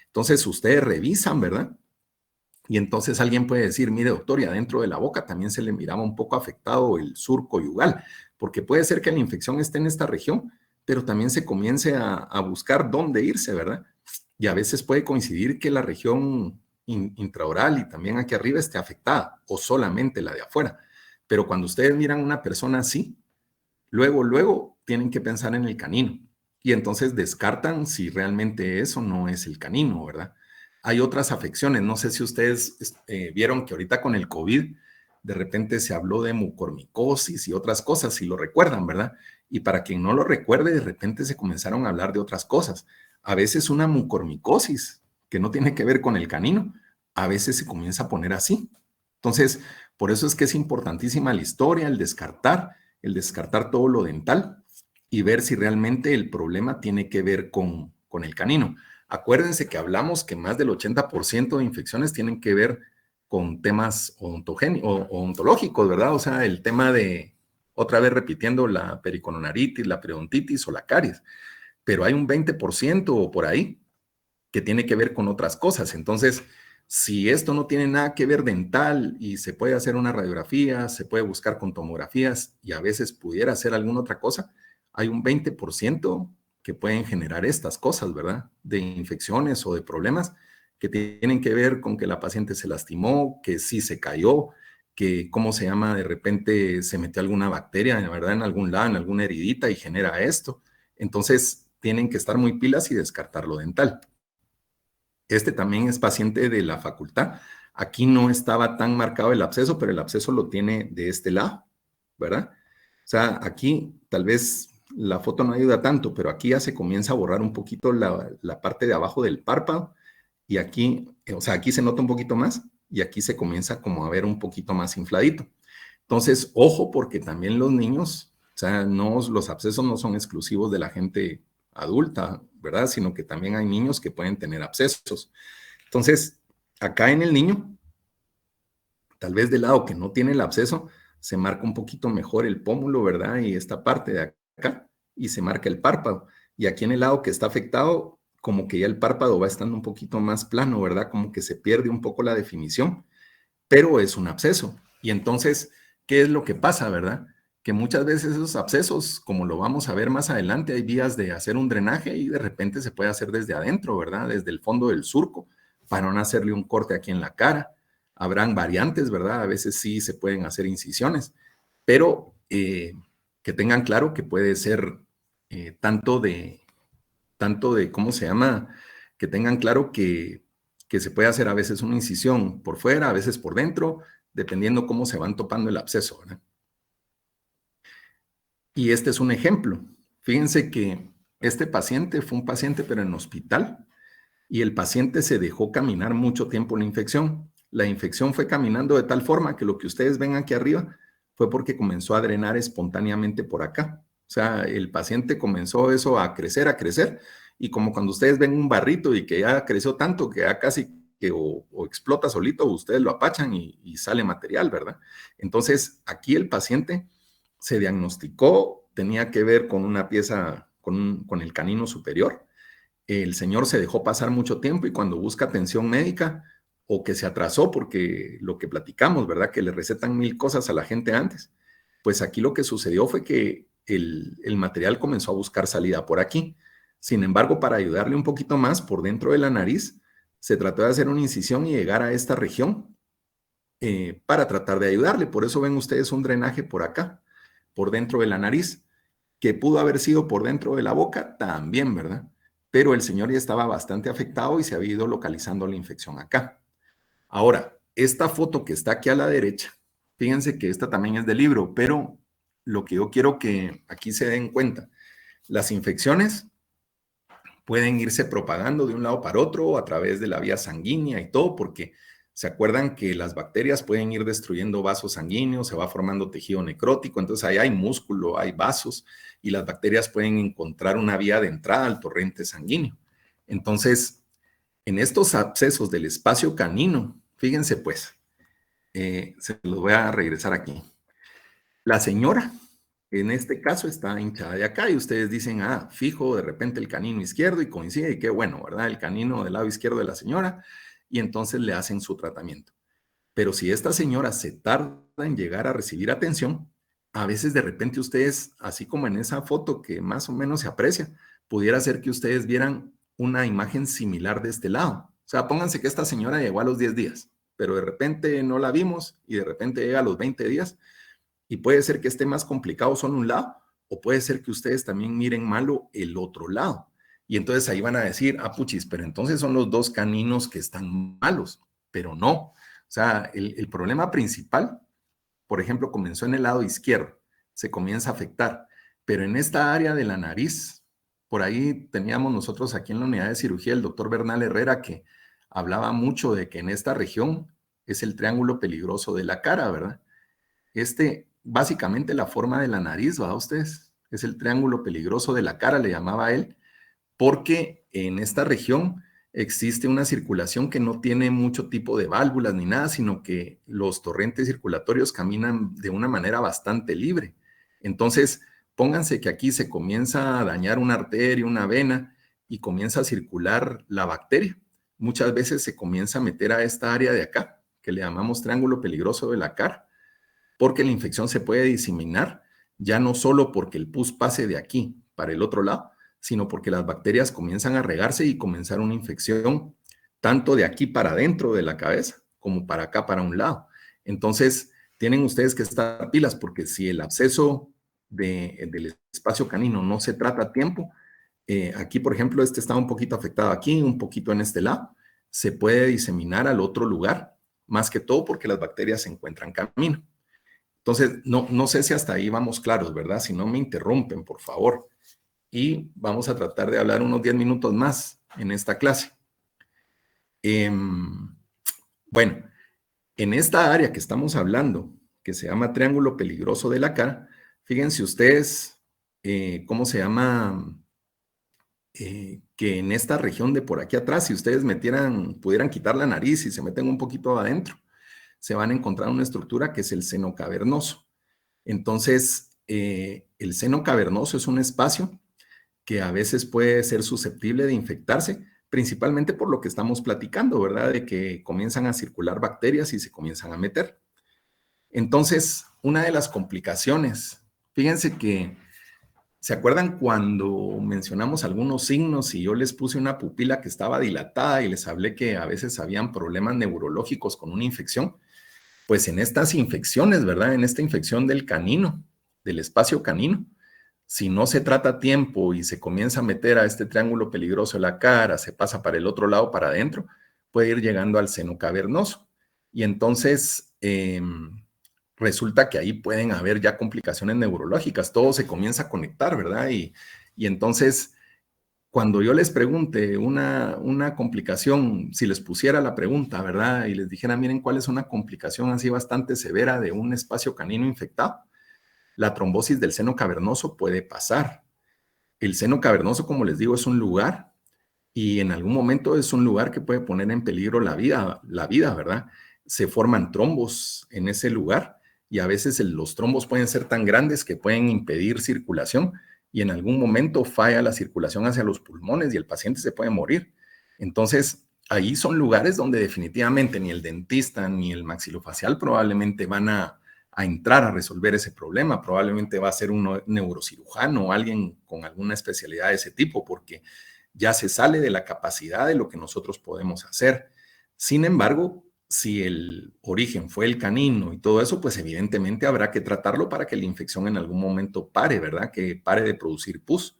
Entonces, ustedes revisan, ¿verdad? Y entonces alguien puede decir, mire, doctor, y adentro de la boca también se le miraba un poco afectado el surco yugal, porque puede ser que la infección esté en esta región, pero también se comience a buscar dónde irse, ¿verdad? Y a veces puede coincidir que la región intraoral y también aquí arriba esté afectada, o solamente la de afuera. Pero cuando ustedes miran a una persona así, luego tienen que pensar en el canino. Y entonces descartan si realmente eso no es el canino, ¿verdad? Hay otras afecciones. No sé si ustedes vieron que ahorita con el COVID, de repente se habló de mucormicosis y otras cosas, si lo recuerdan, ¿verdad? Y para quien no lo recuerde, de repente se comenzaron a hablar de otras cosas. A veces una mucormicosis, que no tiene que ver con el canino, a veces se comienza a poner así. Entonces, por eso es que es importantísima la historia, el descartar todo lo dental y ver si realmente el problema tiene que ver con el canino. Acuérdense que hablamos que más del 80% de infecciones tienen que ver con temas odontológicos, ¿verdad? O sea, el tema de, otra vez repitiendo, la pericononaritis, la periodontitis o la caries. Pero hay un 20% o por ahí que tiene que ver con otras cosas. Entonces, si esto no tiene nada que ver dental y se puede hacer una radiografía, se puede buscar con tomografías y a veces pudiera hacer alguna otra cosa, hay un 20% que pueden generar estas cosas, ¿verdad? De infecciones o de problemas que tienen que ver con que la paciente se lastimó, que sí se cayó, que, ¿cómo se llama? De repente se metió alguna bacteria, ¿verdad? En algún lado, en alguna heridita y genera esto. Entonces, tienen que estar muy pilas y descartar lo dental. Este también es paciente de la facultad. Aquí no estaba tan marcado el absceso, pero el absceso lo tiene de este lado, ¿verdad? O sea, aquí tal vez la foto no ayuda tanto, pero aquí ya se comienza a borrar un poquito la parte de abajo del párpado y aquí, o sea, aquí se nota un poquito más y aquí se comienza como a ver un poquito más infladito. Entonces, ojo, porque también los niños, o sea, no, los abscesos no son exclusivos de la gente adulta, ¿verdad? Sino que también hay niños que pueden tener abscesos. Entonces, acá en el niño, tal vez del lado que no tiene el absceso, se marca un poquito mejor el pómulo, ¿verdad? Y esta parte de acá, y se marca el párpado. Y aquí en el lado que está afectado, como que ya el párpado va estando un poquito más plano, ¿verdad? Como que se pierde un poco la definición, pero es un absceso. Y entonces, ¿qué es lo que pasa, verdad? Que muchas veces esos abscesos, como lo vamos a ver más adelante, hay vías de hacer un drenaje y de repente se puede hacer desde adentro, ¿verdad? Desde el fondo del surco, para no hacerle un corte aquí en la cara. Habrán variantes, ¿verdad? A veces sí se pueden hacer incisiones, pero que tengan claro que puede ser tanto de, ¿cómo se llama? Que tengan claro que se puede hacer a veces una incisión por fuera, a veces por dentro, dependiendo cómo se van topando el absceso, ¿verdad? Y este es un ejemplo. Fíjense que este paciente fue un paciente, pero en hospital, y el paciente se dejó caminar mucho tiempo la infección. La infección fue caminando de tal forma que lo que ustedes ven aquí arriba fue porque comenzó a drenar espontáneamente por acá. O sea, el paciente comenzó eso a crecer, y como cuando ustedes ven un barrito y que ya creció tanto que ya casi que o explota solito, o ustedes lo apachan y sale material, ¿verdad? Entonces, aquí el paciente se diagnosticó, tenía que ver con una pieza, con el canino superior. El señor se dejó pasar mucho tiempo y cuando busca atención médica o que se atrasó porque lo que platicamos, ¿verdad? Que le recetan 1000 cosas a la gente antes. Pues aquí lo que sucedió fue que el material comenzó a buscar salida por aquí. Sin embargo, para ayudarle un poquito más por dentro de la nariz, se trató de hacer una incisión y llegar a esta región para tratar de ayudarle. Por eso ven ustedes un drenaje por acá, por dentro de la nariz, que pudo haber sido por dentro de la boca también, ¿verdad? Pero el señor ya estaba bastante afectado y se había ido localizando la infección acá. Ahora, esta foto que está aquí a la derecha, fíjense que esta también es del libro, pero lo que yo quiero que aquí se den cuenta, las infecciones pueden irse propagando de un lado para otro a través de la vía sanguínea y todo, porque se acuerdan que las bacterias pueden ir destruyendo vasos sanguíneos, se va formando tejido necrótico, entonces ahí hay músculo, hay vasos, y las bacterias pueden encontrar una vía de entrada al torrente sanguíneo. Entonces, en estos abscesos del espacio canino, fíjense pues, se los voy a regresar aquí. La señora En este caso está hinchada de acá y ustedes dicen, ah, fijo de repente el canino izquierdo y coincide y qué bueno, ¿verdad? El canino del lado izquierdo de la señora y entonces le hacen su tratamiento. Pero si esta señora se tarda en llegar a recibir atención, a veces de repente ustedes, así como en esa foto que más o menos se aprecia, pudiera ser que ustedes vieran una imagen similar de este lado. O sea, pónganse que esta señora llegó a los 10 días, pero de repente no la vimos y de repente llega a los 20 días y puede ser que esté más complicado solo un lado o puede ser que ustedes también miren malo el otro lado. Y entonces ahí van a decir, ah, puchis, pero entonces son los dos caninos que están malos, pero no. O sea, el problema principal, por ejemplo, comenzó en el lado izquierdo, se comienza a afectar, pero en esta área de la nariz, por ahí teníamos nosotros aquí en la unidad de cirugía el doctor Bernal Herrera que hablaba mucho de que en esta región es el triángulo peligroso de la cara, ¿verdad? Básicamente la forma de la nariz, ¿va ustedes? Es el triángulo peligroso de la cara, le llamaba él, porque en esta región existe una circulación que no tiene mucho tipo de válvulas ni nada, sino que los torrentes circulatorios caminan de una manera bastante libre. Entonces, pónganse que aquí se comienza a dañar una arteria, una vena, y comienza a circular la bacteria. Muchas veces se comienza a meter a esta área de acá, que le llamamos triángulo peligroso de la cara, porque la infección se puede diseminar, ya no solo porque el pus pase de aquí para el otro lado, sino porque las bacterias comienzan a regarse y comenzar una infección tanto de aquí para adentro de la cabeza como para acá para un lado. Entonces, tienen ustedes que estar pilas porque si el absceso del espacio canino no se trata a tiempo, aquí, por ejemplo, este está un poquito afectado aquí, un poquito en este lado, se puede diseminar al otro lugar, más que todo porque las bacterias se encuentran camino. Entonces, no sé si hasta ahí vamos claros, ¿verdad? Si no me interrumpen, por favor. Y vamos a tratar de hablar unos 10 minutos más en esta clase. Bueno, en esta área que estamos hablando, que se llama triángulo peligroso de la cara, fíjense ustedes cómo se llama, que en esta región de por aquí atrás, si ustedes pudieran quitar la nariz y se meten un poquito adentro, se van a encontrar una estructura que es el seno cavernoso. Entonces, el seno cavernoso es un espacio que a veces puede ser susceptible de infectarse, principalmente por lo que estamos platicando, ¿verdad? De que comienzan a circular bacterias y se comienzan a meter. Entonces, una de las complicaciones, fíjense que, ¿se acuerdan cuando mencionamos algunos signos y yo les puse una pupila que estaba dilatada y les hablé que a veces habían problemas neurológicos con una infección? Pues en estas infecciones, ¿verdad? En esta infección del canino, del espacio canino, si no se trata a tiempo y se comienza a meter a este triángulo peligroso en la cara, se pasa para el otro lado, para adentro, puede ir llegando al seno cavernoso. Y entonces resulta que ahí pueden haber ya complicaciones neurológicas, todo se comienza a conectar, ¿verdad? Y entonces, cuando yo les pregunte una complicación, si les pusiera la pregunta, ¿verdad? Y les dijera, miren, ¿cuál es una complicación así bastante severa de un espacio canino infectado? La trombosis del seno cavernoso puede pasar. El seno cavernoso, como les digo, es un lugar y en algún momento es un lugar que puede poner en peligro la vida, ¿verdad? Se forman trombos en ese lugar y a veces los trombos pueden ser tan grandes que pueden impedir circulación y en algún momento falla la circulación hacia los pulmones y el paciente se puede morir. Entonces, ahí son lugares donde definitivamente ni el dentista ni el maxilofacial probablemente van a entrar a resolver ese problema. Probablemente va a ser un neurocirujano o alguien con alguna especialidad de ese tipo, porque ya se sale de la capacidad de lo que nosotros podemos hacer. Sin embargo, si el origen fue el canino y todo eso, pues evidentemente habrá que tratarlo para que la infección en algún momento pare, ¿verdad? Que pare de producir pus.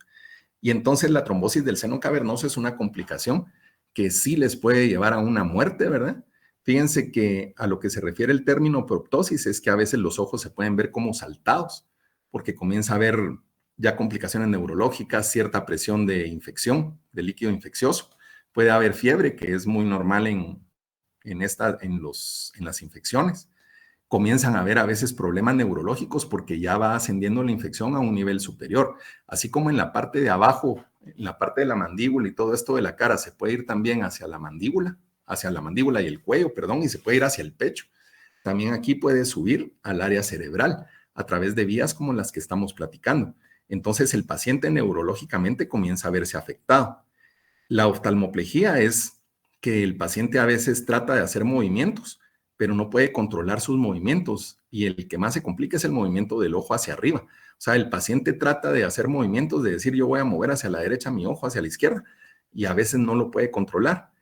Y entonces la trombosis del seno cavernoso es una complicación que sí les puede llevar a una muerte, ¿verdad? Fíjense que a lo que se refiere el término proptosis es que a veces los ojos se pueden ver como saltados, porque comienza a haber ya complicaciones neurológicas, cierta presión de infección, de líquido infeccioso. Puede haber fiebre, que es muy normal en las infecciones. Comienzan a haber a veces problemas neurológicos porque ya va ascendiendo la infección a un nivel superior. Así como en la parte de abajo, en la parte de la mandíbula y todo esto de la cara, se puede ir también hacia la mandíbula y el cuello, perdón, y se puede ir hacia el pecho. También aquí puede subir al área cerebral. a través de vías como las que estamos platicando. Entonces el paciente neurológicamente comienza a verse afectado. La oftalmoplejía es que el paciente a veces trata de hacer movimientos, pero no puede controlar sus movimientos, y el que más se complica es el movimiento del ojo hacia arriba. O sea, el paciente trata de hacer movimientos, de decir yo voy a mover hacia la derecha mi ojo, hacia la izquierda, y a veces no lo puede controlar.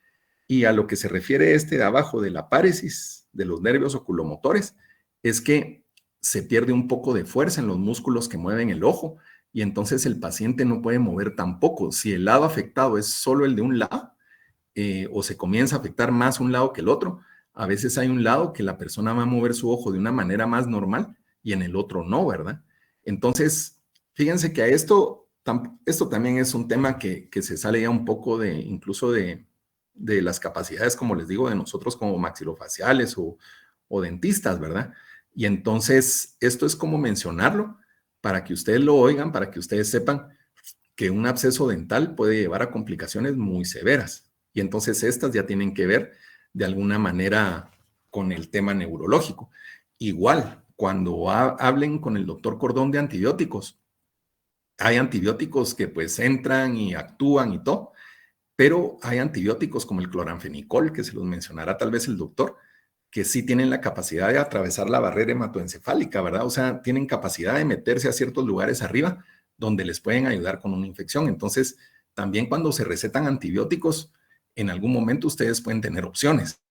Y a lo que se refiere de abajo de la paresis de los nervios oculomotores, es que se pierde un poco de fuerza en los músculos que mueven el ojo, y entonces el paciente no puede mover tampoco. Si el lado afectado es solo el de un lado, o se comienza a afectar más un lado que el otro, a veces hay un lado que la persona va a mover su ojo de una manera más normal y en el otro no, ¿verdad? Entonces, fíjense que esto también es un tema que se sale ya un poco incluso de las capacidades, como les digo, de nosotros como maxilofaciales o dentistas, ¿verdad? Y entonces, esto es como mencionarlo para que ustedes lo oigan, para que ustedes sepan que un absceso dental puede llevar a complicaciones muy severas. Y entonces estas ya tienen que ver de alguna manera con el tema neurológico. Igual, cuando hablen con el doctor Cordón de antibióticos, hay antibióticos que pues entran y actúan y todo, pero hay antibióticos como el cloranfenicol, que se los mencionará tal vez el doctor, que sí tienen la capacidad de atravesar la barrera hematoencefálica, ¿verdad? O sea, tienen capacidad de meterse a ciertos lugares arriba donde les pueden ayudar con una infección. Entonces, también cuando se recetan antibióticos, en algún momento ustedes pueden tener opciones.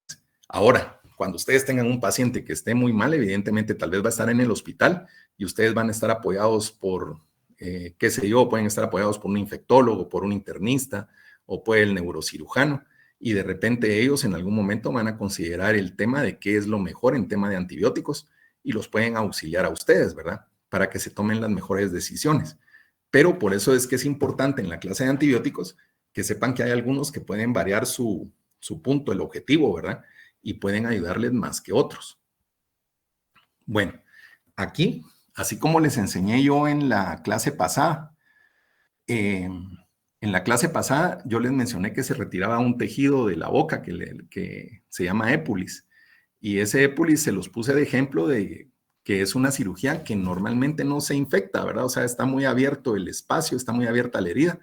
Ahora, cuando ustedes tengan un paciente que esté muy mal, evidentemente tal vez va a estar en el hospital y ustedes van a estar apoyados por, qué sé yo, pueden estar apoyados por un infectólogo, por un internista o por el neurocirujano. Y de repente ellos en algún momento van a considerar el tema de qué es lo mejor en tema de antibióticos y los pueden auxiliar a ustedes, ¿verdad? Para que se tomen las mejores decisiones. Pero por eso es que es importante en la clase de antibióticos que sepan que hay algunos que pueden variar su punto, el objetivo, ¿verdad? Y pueden ayudarles más que otros. Bueno, aquí, así como les enseñé yo en la clase pasada, yo les mencioné que se retiraba un tejido de la boca que se llama épulis. Y ese épulis se los puse de ejemplo de que es una cirugía que normalmente no se infecta, ¿verdad? O sea, está muy abierto el espacio, está muy abierta la herida,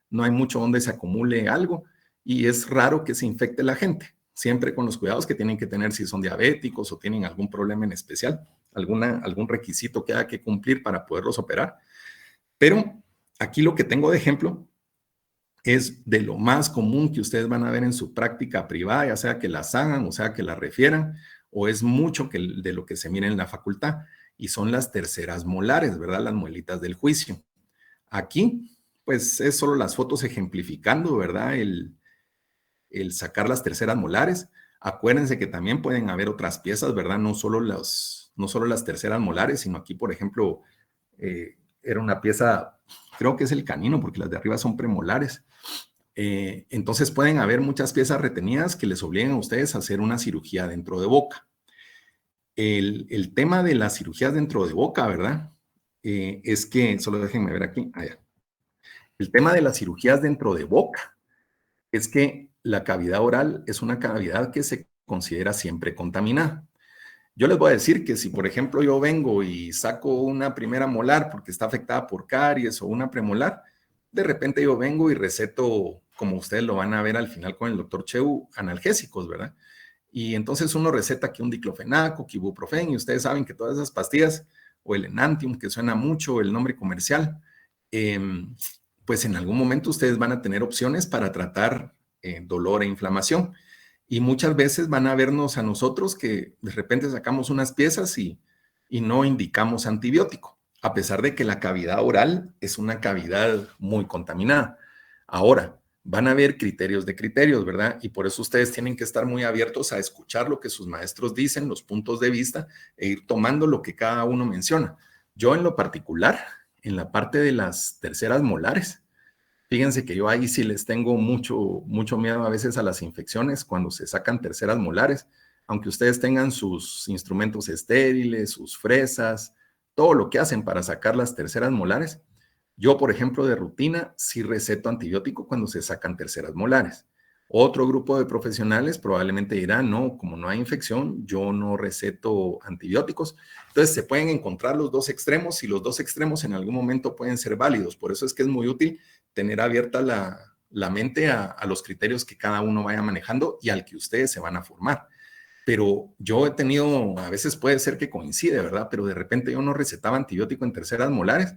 no hay mucho donde se acumule algo y es raro que se infecte la gente, siempre con los cuidados que tienen que tener si son diabéticos o tienen algún problema en especial, algún requisito que haya que cumplir para poderlos operar. Pero aquí lo que tengo de ejemplo es de lo más común que ustedes van a ver en su práctica privada, ya sea que las hagan, o sea que la refieran, o es mucho de lo que se mira en la facultad, y son las terceras molares, ¿verdad? Las muelitas del juicio. Aquí, pues es solo las fotos ejemplificando, ¿verdad? El sacar las terceras molares. Acuérdense que también pueden haber otras piezas, ¿verdad? No solo las terceras molares, sino aquí, por ejemplo, era una pieza, creo que es el canino, porque las de arriba son premolares. Entonces pueden haber muchas piezas retenidas que les obliguen a ustedes a hacer una cirugía dentro de boca. El tema de las cirugías dentro de boca, ¿verdad? Es que, solo déjenme ver aquí, allá. El tema de las cirugías dentro de boca es que la cavidad oral es una cavidad que se considera siempre contaminada. Yo les voy a decir que si, por ejemplo, yo vengo y saco una primera molar porque está afectada por caries o una premolar, de repente yo vengo y receto, como ustedes lo van a ver al final con el doctor Cheu, analgésicos, ¿verdad? Y entonces uno receta aquí un diclofenaco, que ibuprofen, y ustedes saben que todas esas pastillas, o el Enantium, que suena mucho el nombre comercial, pues en algún momento ustedes van a tener opciones para tratar dolor e inflamación. Y muchas veces van a vernos a nosotros que de repente sacamos unas piezas y no indicamos antibiótico, a pesar de que la cavidad oral es una cavidad muy contaminada. Ahora, van a haber criterios de criterios, ¿verdad? Y por eso ustedes tienen que estar muy abiertos a escuchar lo que sus maestros dicen, los puntos de vista, e ir tomando lo que cada uno menciona. Yo en lo particular, en la parte de las terceras molares, fíjense que yo ahí sí les tengo mucho miedo a veces a las infecciones cuando se sacan terceras molares, aunque ustedes tengan sus instrumentos estériles, sus fresas, todo lo que hacen para sacar las terceras molares. Yo, por ejemplo, de rutina, sí receto antibiótico cuando se sacan terceras molares. Otro grupo de profesionales probablemente dirá, no, como no hay infección, yo no receto antibióticos. Entonces se pueden encontrar los dos extremos y los dos extremos en algún momento pueden ser válidos. Por eso es que es muy útil tener abierta la mente a los criterios que cada uno vaya manejando y al que ustedes se van a formar. Pero yo he tenido, a veces puede ser que coincide, ¿verdad? Pero de repente yo no recetaba antibiótico en terceras molares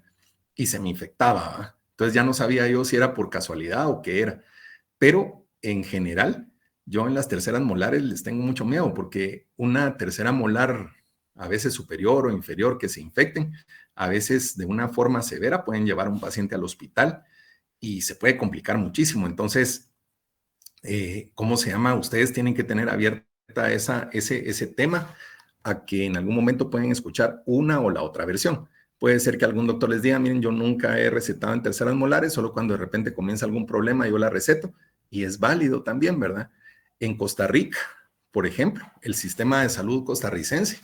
y se me infectaba, ¿verdad? Entonces ya no sabía yo si era por casualidad o qué era. Pero en general, yo en las terceras molares les tengo mucho miedo porque una tercera molar, a veces superior o inferior, que se infecten, a veces de una forma severa pueden llevar a un paciente al hospital y se puede complicar muchísimo. Entonces, ¿cómo se llama? Ustedes tienen que tener abierta ese tema a que en algún momento pueden escuchar una o la otra versión. Puede ser que algún doctor les diga, miren, yo nunca he recetado en terceras molares, solo cuando de repente comienza algún problema yo la receto, y es válido también, ¿verdad? En Costa Rica, por ejemplo, el sistema de salud costarricense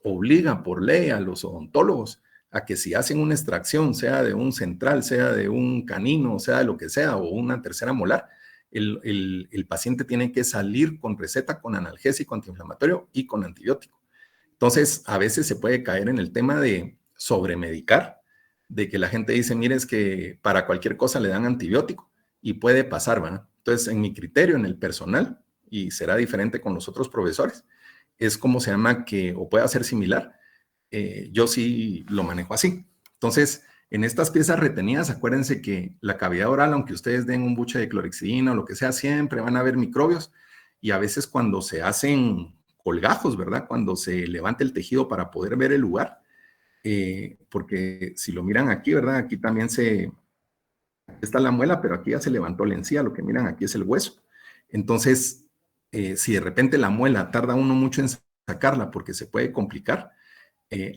obliga por ley a los odontólogos a que si hacen una extracción, sea de un central, sea de un canino, sea de lo que sea, o una tercera molar, el paciente tiene que salir con receta, con analgésico, antiinflamatorio y con antibiótico. Entonces, a veces se puede caer en el tema de sobremedicar, de que la gente dice, mire, es que para cualquier cosa le dan antibiótico y puede pasar, ¿verdad? Entonces, en mi criterio, en el personal, y será diferente con los otros profesores, es como se llama que, o puede ser similar, yo sí lo manejo así. Entonces, en estas piezas retenidas, acuérdense que la cavidad oral, aunque ustedes den un buche de clorexidina o lo que sea, siempre van a haber microbios y a veces cuando se hacen colgajos, ¿verdad? Cuando se levanta el tejido para poder ver el lugar, porque si lo miran aquí, ¿verdad? Aquí también está la muela, pero aquí ya se levantó la encía, lo que miran aquí es el hueso. Entonces, si de repente la muela tarda uno mucho en sacarla porque se puede complicar,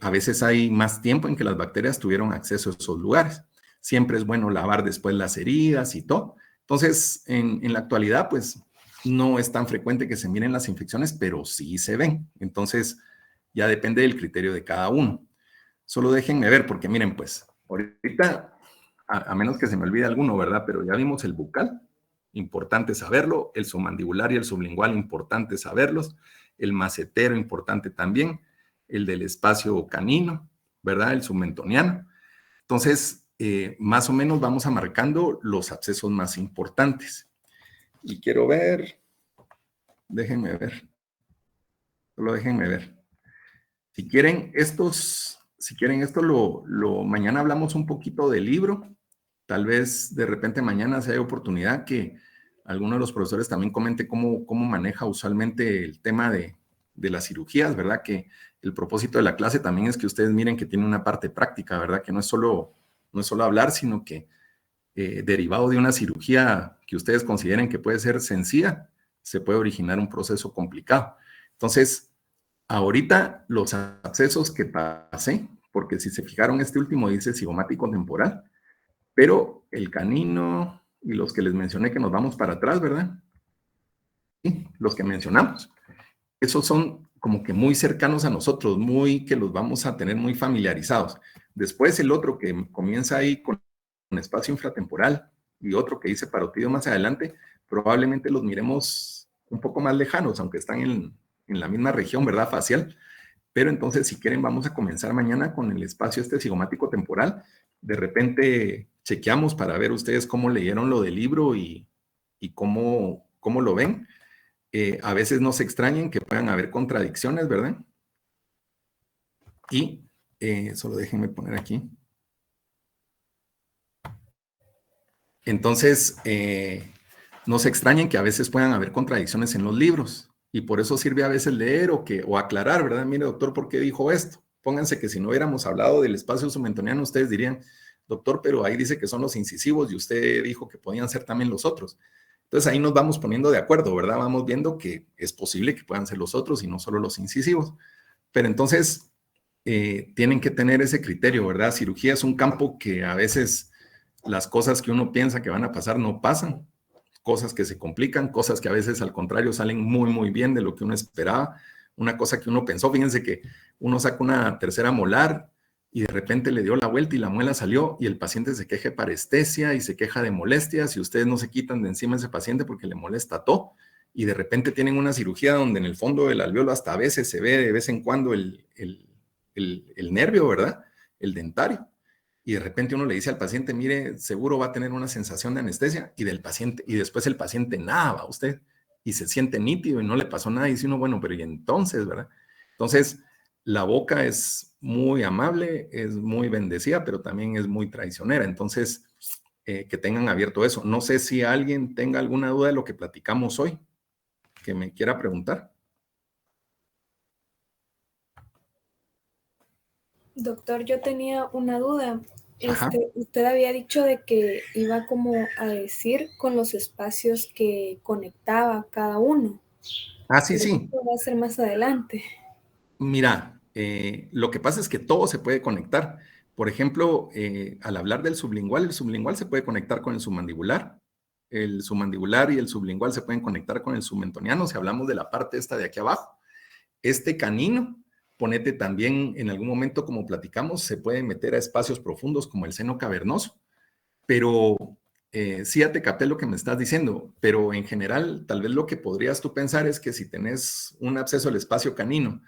a veces hay más tiempo en que las bacterias tuvieron acceso a esos lugares. Siempre es bueno lavar después las heridas y todo. Entonces, en la actualidad, pues no es tan frecuente que se miren las infecciones, pero sí se ven. Entonces, ya depende del criterio de cada uno. Solo déjenme ver, porque miren, pues, ahorita, a menos que se me olvide alguno, ¿verdad? Pero ya vimos el bucal, importante saberlo, el submandibular y el sublingual, importante saberlos, el macetero, importante también, el del espacio canino, ¿verdad? El submentoniano. Entonces, más o menos vamos a marcando los abscesos más importantes. Y quiero ver, déjenme ver, solo déjenme ver. Si quieren esto mañana hablamos un poquito del libro. Tal vez de repente mañana si hay oportunidad que alguno de los profesores también comente cómo maneja usualmente el tema de las cirugías, ¿verdad? Que el propósito de la clase también es que ustedes miren que tiene una parte práctica, ¿verdad? Que no es solo hablar, sino que derivado de una cirugía que ustedes consideren que puede ser sencilla, se puede originar un proceso complicado. Entonces, ahorita los abscesos que pasé, porque si se fijaron, este último dice cigomático temporal, pero el canino y los que les mencioné que nos vamos para atrás, ¿verdad? Sí, los que mencionamos. Esos son como que muy cercanos a nosotros, muy que los vamos a tener muy familiarizados. Después el otro que comienza ahí con un espacio infratemporal y otro que dice parotidio más adelante, probablemente los miremos un poco más lejanos, aunque están en la misma región, ¿verdad? Facial. Pero entonces, si quieren, vamos a comenzar mañana con el espacio cigomático temporal. De repente chequeamos para ver ustedes cómo leyeron lo del libro y cómo lo ven. A veces no se extrañen que puedan haber contradicciones, ¿verdad? Y solo déjenme poner aquí. Entonces, no se extrañen que a veces puedan haber contradicciones en los libros. Y por eso sirve a veces leer o aclarar, ¿verdad? Mire, doctor, ¿por qué dijo esto? Pónganse que si no hubiéramos hablado del espacio submentoniano, ustedes dirían, doctor, pero ahí dice que son los incisivos y usted dijo que podían ser también los otros. Entonces ahí nos vamos poniendo de acuerdo, ¿verdad? Vamos viendo que es posible que puedan ser los otros y no solo los incisivos. Pero entonces tienen que tener ese criterio, ¿verdad? Cirugía es un campo que a veces las cosas que uno piensa que van a pasar no pasan. Cosas que se complican, cosas que a veces al contrario salen muy, muy bien de lo que uno esperaba. Una cosa que uno pensó, fíjense que uno saca una tercera molar y de repente le dio la vuelta y la muela salió y el paciente se queja de parestesia y se queja de molestias y ustedes no se quitan de encima a ese paciente porque le molesta todo y de repente tienen una cirugía donde en el fondo del alvéolo hasta a veces se ve de vez en cuando el nervio, ¿verdad? El dentario. Y de repente uno le dice al paciente, mire, seguro va a tener una sensación de anestesia y del paciente, y después el paciente nada, va usted, y se siente nítido y no le pasó nada y dice uno, bueno, pero y entonces, ¿verdad? Entonces, la boca es muy amable, es muy bendecida, pero también es muy traicionera. Entonces, que tengan abierto eso. No sé si alguien tenga alguna duda de lo que platicamos hoy, que me quiera preguntar. Doctor, yo tenía una duda. Ajá. Usted había dicho de que iba como a decir con los espacios que conectaba cada uno. Ah, sí, Pero sí. esto va a ser más adelante. Mira, lo que pasa es que todo se puede conectar. Por ejemplo, al hablar del sublingual, el sublingual se puede conectar con el submandibular y el sublingual se pueden conectar con el submentoniano si hablamos de la parte esta de aquí abajo. Este canino, ponete también en algún momento, como platicamos, se puede meter a espacios profundos como el seno cavernoso, pero sí ya te capté lo que me estás diciendo, pero en general, tal vez lo que podrías tú pensar es que si tenés un absceso al espacio canino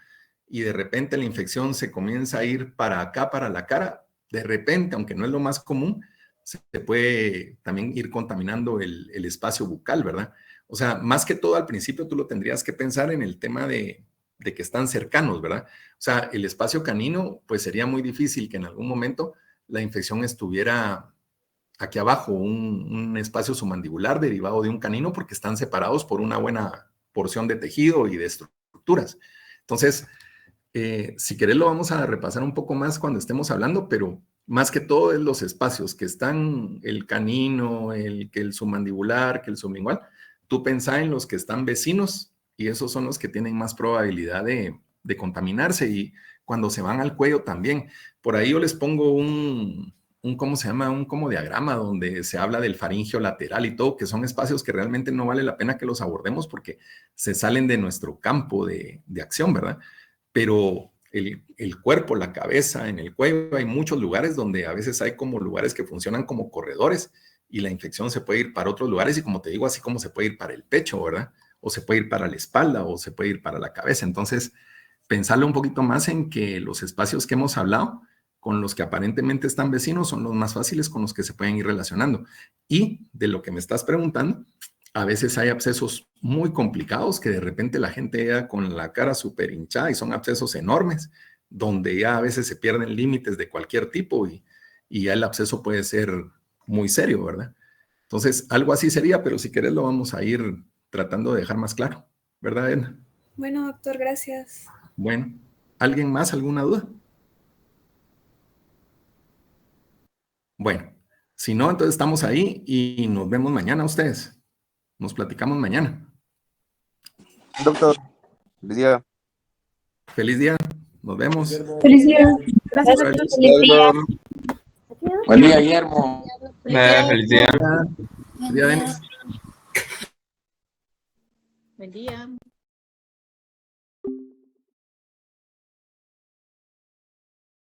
y de repente la infección se comienza a ir para acá, para la cara, de repente, aunque no es lo más común, se puede también ir contaminando el espacio bucal, ¿verdad? O sea, más que todo al principio tú lo tendrías que pensar en el tema de que están cercanos, ¿verdad? O sea, el espacio canino, pues sería muy difícil que en algún momento la infección estuviera aquí abajo, un espacio submandibular derivado de un canino porque están separados por una buena porción de tejido y de estructuras. Entonces, si querés lo vamos a repasar un poco más cuando estemos hablando, pero más que todo es los espacios que están el canino, que el submandibular, que el sublingual. Tú pensá en los que están vecinos y esos son los que tienen más probabilidad de contaminarse y cuando se van al cuello también. Por ahí yo les pongo ¿cómo se llama? Un como diagrama donde se habla del faringeo lateral y todo, que son espacios que realmente no vale la pena que los abordemos porque se salen de nuestro campo de acción, ¿verdad? Pero el cuerpo, la cabeza, en el cuello, hay muchos lugares donde a veces hay como lugares que funcionan como corredores y la infección se puede ir para otros lugares y como te digo, así como se puede ir para el pecho, ¿verdad? O se puede ir para la espalda o se puede ir para la cabeza. Entonces, pensarle un poquito más en que los espacios que hemos hablado, con los que aparentemente están vecinos, son los más fáciles con los que se pueden ir relacionando. Y de lo que me estás preguntando, a veces hay abscesos muy complicados que de repente la gente ya con la cara súper hinchada y son abscesos enormes, donde ya a veces se pierden límites de cualquier tipo y ya el absceso puede ser muy serio, ¿verdad? Entonces, algo así sería, pero si querés lo vamos a ir tratando de dejar más claro, ¿verdad, Edna? Bueno, doctor, gracias. Bueno, ¿alguien más? ¿Alguna duda? Bueno, si no, entonces estamos ahí y nos vemos mañana ustedes. Nos platicamos mañana. Doctor, feliz día. Feliz día. Nos vemos. Feliz día. Gracias, Órale. doctor. Feliz día. Buen día, Guillermo. Feliz día. Feliz día, Denis. Buen día.